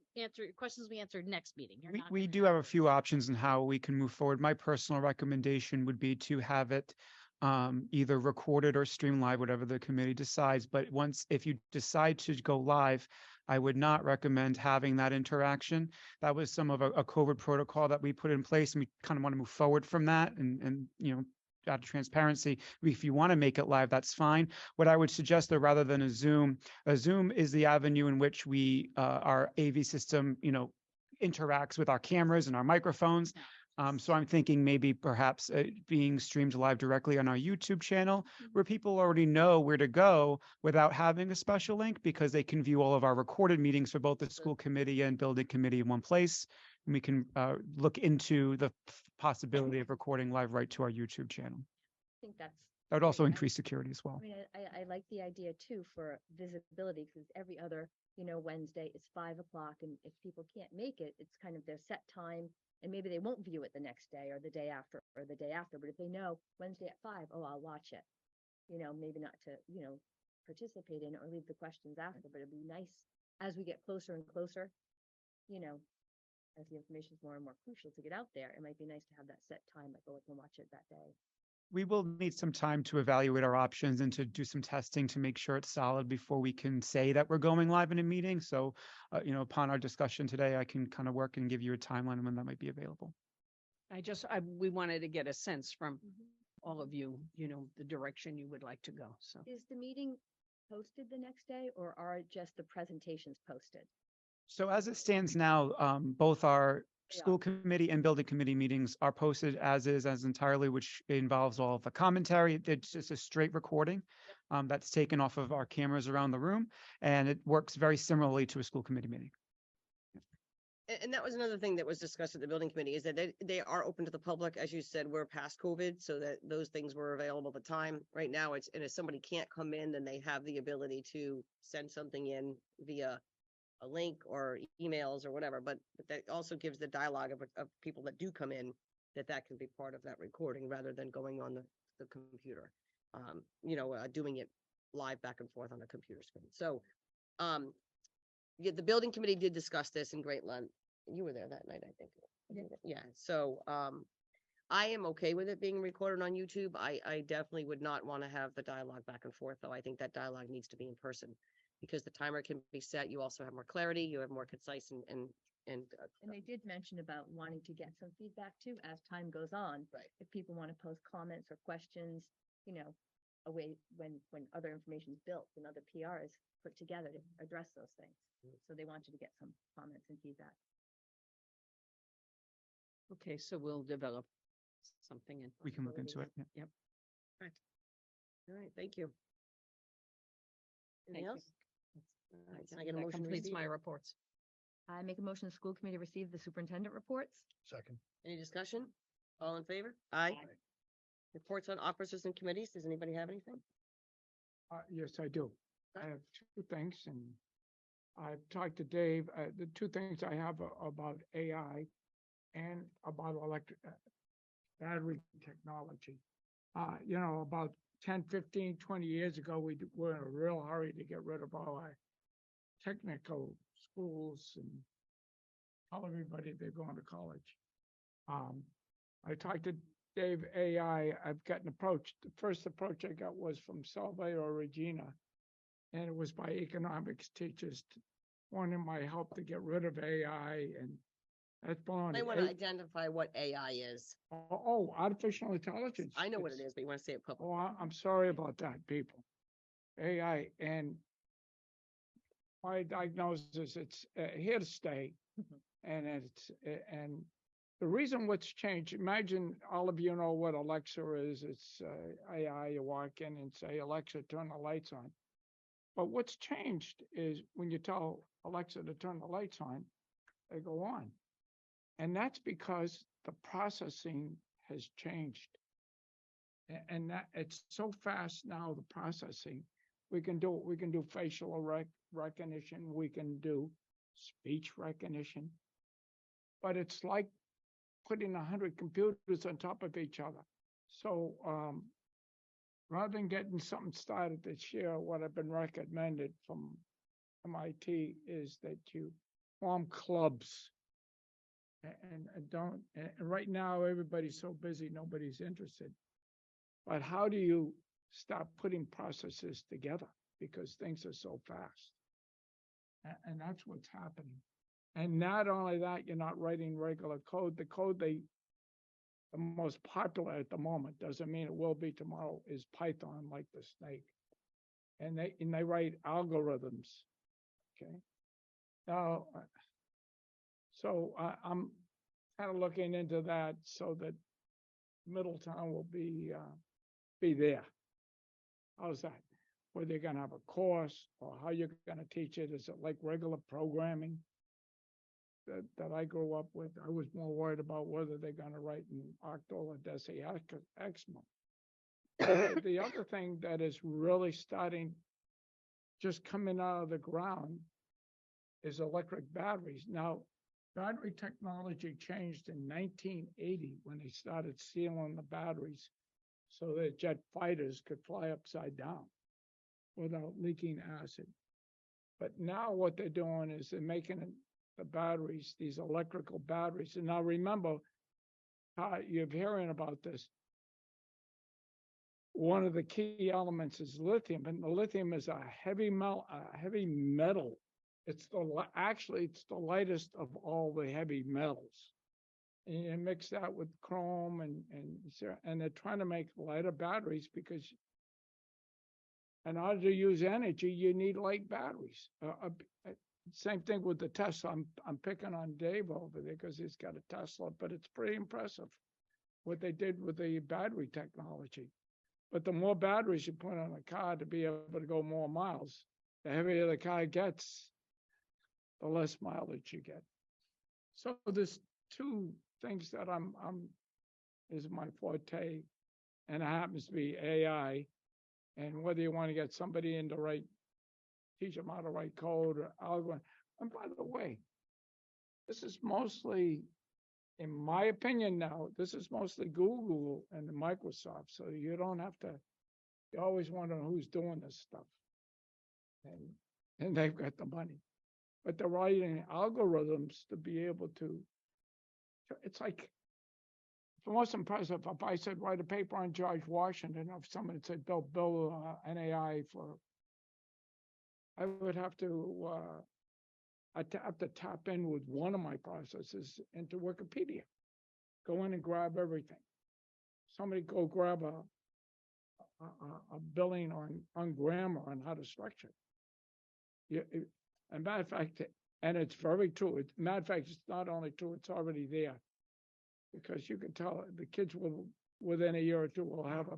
questions will be answered next meeting. You're not We gonna do have a few options on how we can move forward. My personal recommendation would be to have it either recorded or streamed live, whatever the committee decides. But once, if you decide to go live, I would not recommend having that interaction. That was some of a COVID protocol that we put in place, and we kind of want to move forward from that and, out of transparency, if you want to make it live, that's fine. What I would suggest though, rather than a Zoom is the avenue in which we, our AV system, interacts with our cameras and our microphones. So I'm thinking maybe perhaps being streamed live directly on our YouTube channel where people already know where to go without having a special link, because they can view all of our recorded meetings for both the school committee and building committee in one place. And we can look into the possibility of recording live right to our YouTube channel. I think that's. That would also great. increase security as well. I mean, I like the idea too for visibility, because every other, Wednesday it's 5 o'clock, and if people can't make it, it's kind of their set time, and maybe they won't view it the next day or the day after or the day after. But if they know Wednesday at 5, oh, I'll watch it. Maybe not to, participate in it or leave the questions after, but it'd be nice as we get closer and closer, as the information is more and more crucial to get out there, it might be nice to have that set time, like, oh, I can watch it that day. We will need some time to evaluate our options and to do some testing to make sure it's solid before we can say that we're going live in a meeting. So, upon our discussion today, I can kind of work and give you a timeline when that might be available. We wanted to get a sense from all of you, the direction you would like to go. So Is the meeting posted the next day, or are just the presentations posted? So as it stands now, both our They school committee and building committee meetings are posted as entirely, which involves all of the commentary. It's just a straight recording that's taken off of our cameras around the room, and it works very similarly to a school committee meeting. And that was another thing that was discussed at the building committee, is that they are open to the public. As you said, we're past COVID, so that those things were available at the time. Right now, and if somebody can't come in, then they have the ability to send something in via a link or emails or whatever, but that also gives the dialogue of people that do come in, that can be part of that recording rather than going on the computer. Doing it live back and forth on a computer screen. So, yeah, the building committee did discuss this in great length. You were there that night, I think. Yeah. So, I am okay with it being recorded on YouTube. I definitely would not want to have the dialogue back and forth, though. I think that dialogue needs to be in person, because the timer can be set. You also have more clarity. You have more concise and And they did mention about wanting to get some feedback too as time goes on. Right. If people want to post comments or questions, away when other information is built and other PR is put together to address those things. So they wanted to get some comments and feedback. okay, so we'll develop something and We can look into it. Yeah. Yep. all right, thank you. Anything Thank you. else? All right, can I get a That motion to completes receive? my reports. I make a motion, the school committee receive the superintendent reports. Second. Any discussion? All in favor? Aye. Reports on officers and committees. Does anybody have anything? Yes, I do. I have two things, and I've talked to Dave. The two things I have are about AI and about electric battery technology. About 10, 15, 20 years ago, were in a real hurry to get rid of all our technical schools and tell everybody they're going to college. I talked to Dave AI. I've gotten approached. The first approach I got was from Salvador Regina, and it was by economics teachers wanting my help to get rid of AI, and that's blown. I want to identify what AI is. Oh, artificial intelligence. I know what it It's- is, but you want to say it publicly. Oh, I'm sorry about that, people. AI, and my diagnosis, it's here to stay. And and the reason what's changed, imagine all of you know what Alexa is. It's AI, you walk in and say, Alexa, turn the lights on. But what's changed is when you tell Alexa to turn the lights on, they go on. And that's because the processing has changed. And that it's so fast now, the processing. We can do facial recognition, we can do speech recognition. But it's like putting 100 computers on top of each other. So rather than getting something started this year, what I've been recommended from MIT is that you form clubs. And don't, and right now, everybody's so busy, nobody's interested. But how do you start putting processes together? Because things are so fast. And that's what's happening. And not only that, you're not writing regular code. The code the most popular at the moment, doesn't mean it will be tomorrow, is Python, like the snake. And they write algorithms. Okay. Now, so I'm kind of looking into that so that Middletown will be there. How's that? Whether you're gonna have a course or how you're gonna teach it. Is it like regular programming that I grew up with? I was more worried about whether they're gonna write in Octal or Deci Exmo. The other thing that is really starting, just coming out of the ground, is electric batteries. Now, battery technology changed in 1980 when they started sealing the batteries so that jet fighters could fly upside down without leaking acid. But now what they're doing is they're making the batteries, these electrical batteries. And now remember, you're hearing about this. One of the key elements is lithium, and the lithium is a heavy metal. Actually, it's the lightest of all the heavy metals. And you mix that with chrome and they're trying to make lighter batteries because in order to use energy, you need light batteries. Same thing with the Tesla. I'm picking on Dave over there because he's got a Tesla, but it's pretty impressive what they did with the battery technology. But the more batteries you put on a car to be able to go more miles, the heavier the car gets, the less mileage you get. So there's two things that is my forte, and it happens to be AI. And whether you want to get somebody in to teach them how to write code or algorithm. And by the way, this is mostly, in my opinion now, this is mostly Google and Microsoft. So you don't have to, you always wonder who's doing this stuff. And they've got the money. But they're writing algorithms to be able to, it's like, the most impressive, if I said write a paper on George Washington, if someone said build an AI for, I would have to, I'd have to tap in with one of my processes into Wikipedia. Go in and grab everything. Somebody go grab a billing on grammar on how to structure. And matter of fact, and it's very true. Matter of fact, it's not only true, it's already there. Because you can tell the kids will, within a year or two, will have a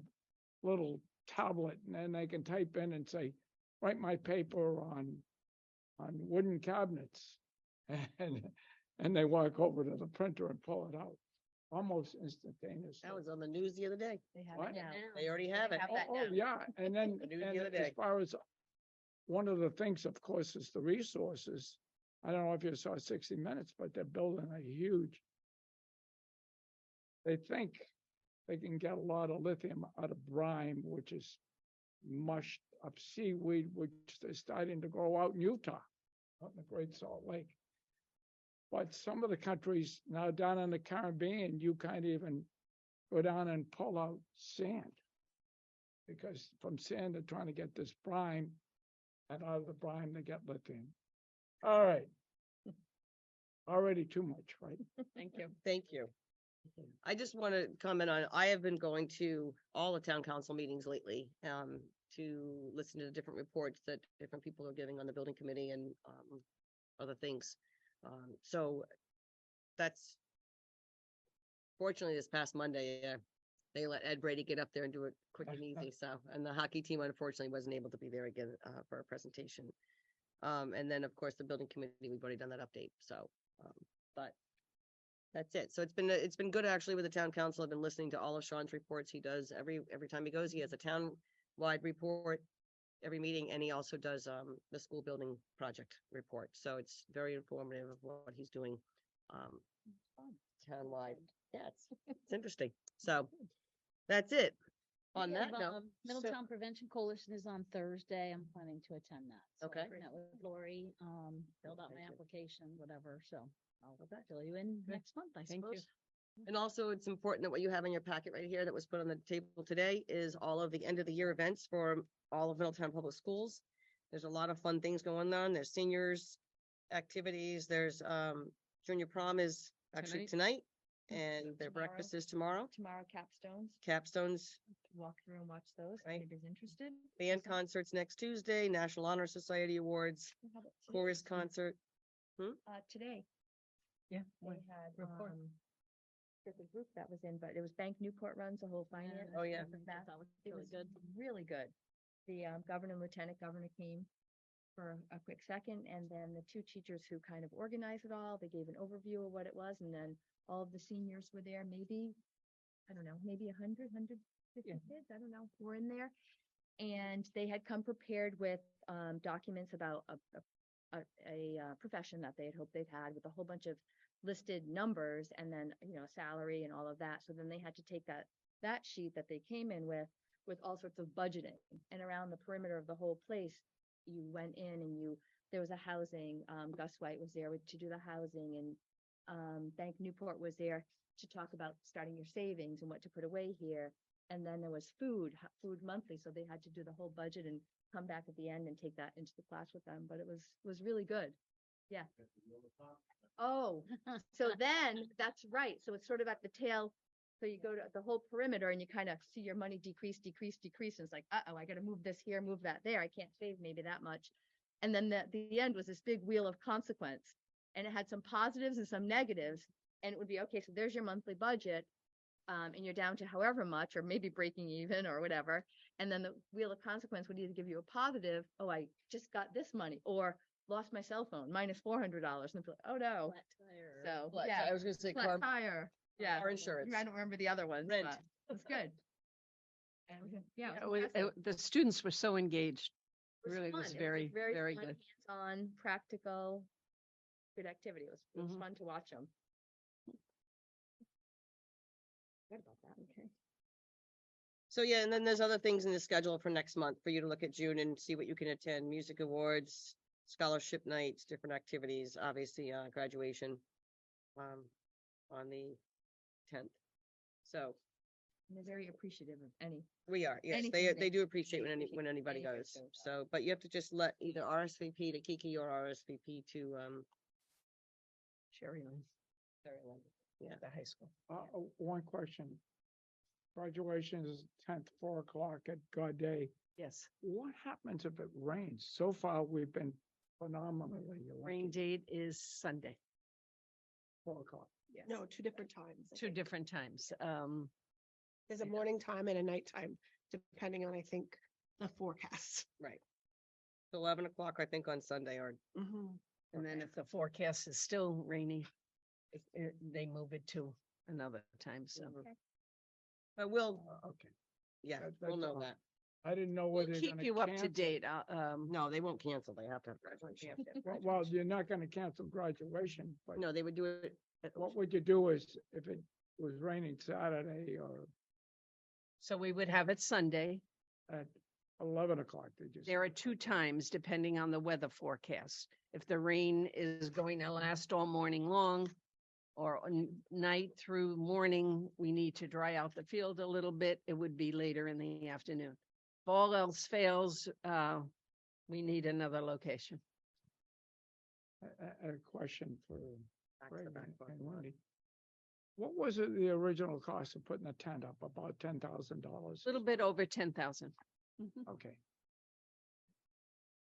little tablet and then they can type in and say, write my paper on wooden cabinets. And they walk over to the printer and pull it out almost instantaneously. That was on the news the other day. They have What? it now. They already have it. Oh, yeah, and then The news the and other as day. far as one of the things, of course, is the resources. I don't know if you saw 60 Minutes, but they're building a huge. They think they can get a lot of lithium out of brine, which is mushed up seaweed, which they're starting to grow out in Utah, out in the Great Salt Lake. But some of the countries now down in the Caribbean, you can't even go down and pull out sand. Because from sand, they're trying to get this brine, and out of the brine, they get lithium. All right. Already too much, right? Thank you. Thank you. I just want to comment on, I have been going to all the town council meetings lately, to listen to the different reports that different people are giving on the building committee and, other things. So that's, fortunately, this past Monday, they let Ed Brady get up there and do it quick and easy. So, and the hockey team unfortunately wasn't able to be there again, for a presentation. And then, of course, the building committee, we've already done that update. So, but that's it. So it's been good actually with the town council. I've been listening to all of Sean's reports. He does every time he goes, he has a town-wide report every meeting, and he also does the school building project report. So it's very informative of what he's doing town-wide. Yeah, it's interesting. So that's it. On Yeah, that but, note, Middletown Prevention Coalition is on Thursday. I'm planning to attend that. So Okay. I met with Lori, filled out my application, whatever. So I'll fill you in next month, I Thank you. suppose. And also, it's important that what you have in your packet right here that was put on the table today is all of the end of the year events for all of Middletown Public Schools. There's a lot of fun things going on. There's seniors activities. There's junior prom is actually tonight and their Tomorrow. breakfast is tomorrow. Tomorrow capstones, Capstones, walk through and watch those. Right. If anybody's interested. band concerts next Tuesday, National Honor Society Awards, How about today? chorus concert. Today. Yeah. They had, report. there's a group that was in, but it was Bank Newport runs the whole finance. Oh, yeah. That was It really was good. really good. The governor and lieutenant governor came for a quick second, and then the two teachers who kind of organized it all, they gave an overview of what it was, and then all of the seniors were there, maybe, I don't know, maybe 150 kids, I don't know, were in there. And they had come prepared with documents about a profession that they had hoped they'd had with a whole bunch of listed numbers and then, salary and all of that. So then they had to take that sheet that they came in with all sorts of budgeting, and around the perimeter of the whole place, you went in and there was a housing, Gus White was there to do the housing, and Bank Newport was there to talk about starting your savings and what to put away here. And then there was food monthly, so they had to do the whole budget and come back at the end and take that into the class with them, but it was really good. Yeah. Oh, so then, that's right, so it's sort of at the tail, so you go to the whole perimeter and you kind of see your money decrease, and it's like, uh-oh, I gotta move this here, move that there, I can't save maybe that much. And then the end was this big wheel of consequence, and it had some positives and some negatives, and it would be, okay, so there's your monthly budget, and you're down to however much, or maybe breaking even or whatever. And then the wheel of consequence would either give you a positive, oh, I just got this money, or lost my cell phone, minus $400. And they'd be like, oh no. Flat tire. So, Flat yeah, tire, I was gonna say flat tire. Yeah. car insurance. I don't remember the other ones, Rent. but it's good. And yeah, Yeah, it was impressive. the students were so engaged. It Really fun. was It very, very fun, good. hands-on, practical, good activity. It was Mhm. fun to watch them. Good about that, okay. So yeah, and then there's other things in the schedule for next month for you to look at June and see what you can attend, music awards, scholarship nights, different activities, obviously, graduation, on the 10th. So And they're very appreciative of any. we are, yes, Anything they they- do appreciate when they- when anybody anything goes. goes. So, but you have to just let either RSVP to Kiki or RSVP to, Sherry Lynn. yeah. The high school. One question. Graduation is 10th, 4 o'clock at God Day. Yes. What happens if it rains? So far, we've been phenomenally Rain lucky. date is Sunday. 4 o'clock. Yes. No, two different times. I Two think. different times. There's a morning time and a nighttime, depending on, I think, the forecast. Right. 11 o'clock, I think, on Sunday or And then if the forecast is still rainy, they move it to another time, so. But we'll, Okay. yeah, That- we'll that's know all. that. I didn't know We'll whether they're keep gonna you up to cancel- date. No, they won't cancel. They have to have graduation. Well, you're not gonna cancel graduation, but No, they would do it. what would you do is if it was raining Saturday or So we would have it Sunday. at 11 o'clock, did you? There are say? two times depending on the weather forecast. If the rain is going to last all morning long or night through morning, we need to dry out the field a little bit. It would be later in the afternoon. If all else fails, we need another location. A question for Back to Craig back and parking lot. Wendy. What was it, the original cost of putting a tent up? About $10,000? A little bit over 10,000. Okay.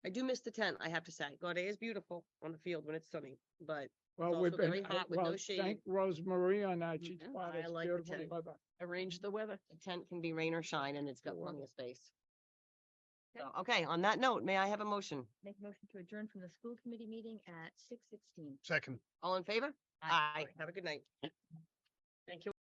I do miss the tent, I have to say. Gaudet is beautiful on the field when it's sunny, but Well, also we've been, very hot with no well, shade. thank Rose Marie on that. She Mhm. spotted I us like the beautiful tent. weather. Arrange the weather. the tent can be rain or shine and it's got Sure. plenty of space. Okay. So, okay, on that note, may I have a motion? Make a motion to adjourn from the school committee meeting at 6:16. Second. All in favor? Aye. Have a good night. Thank you.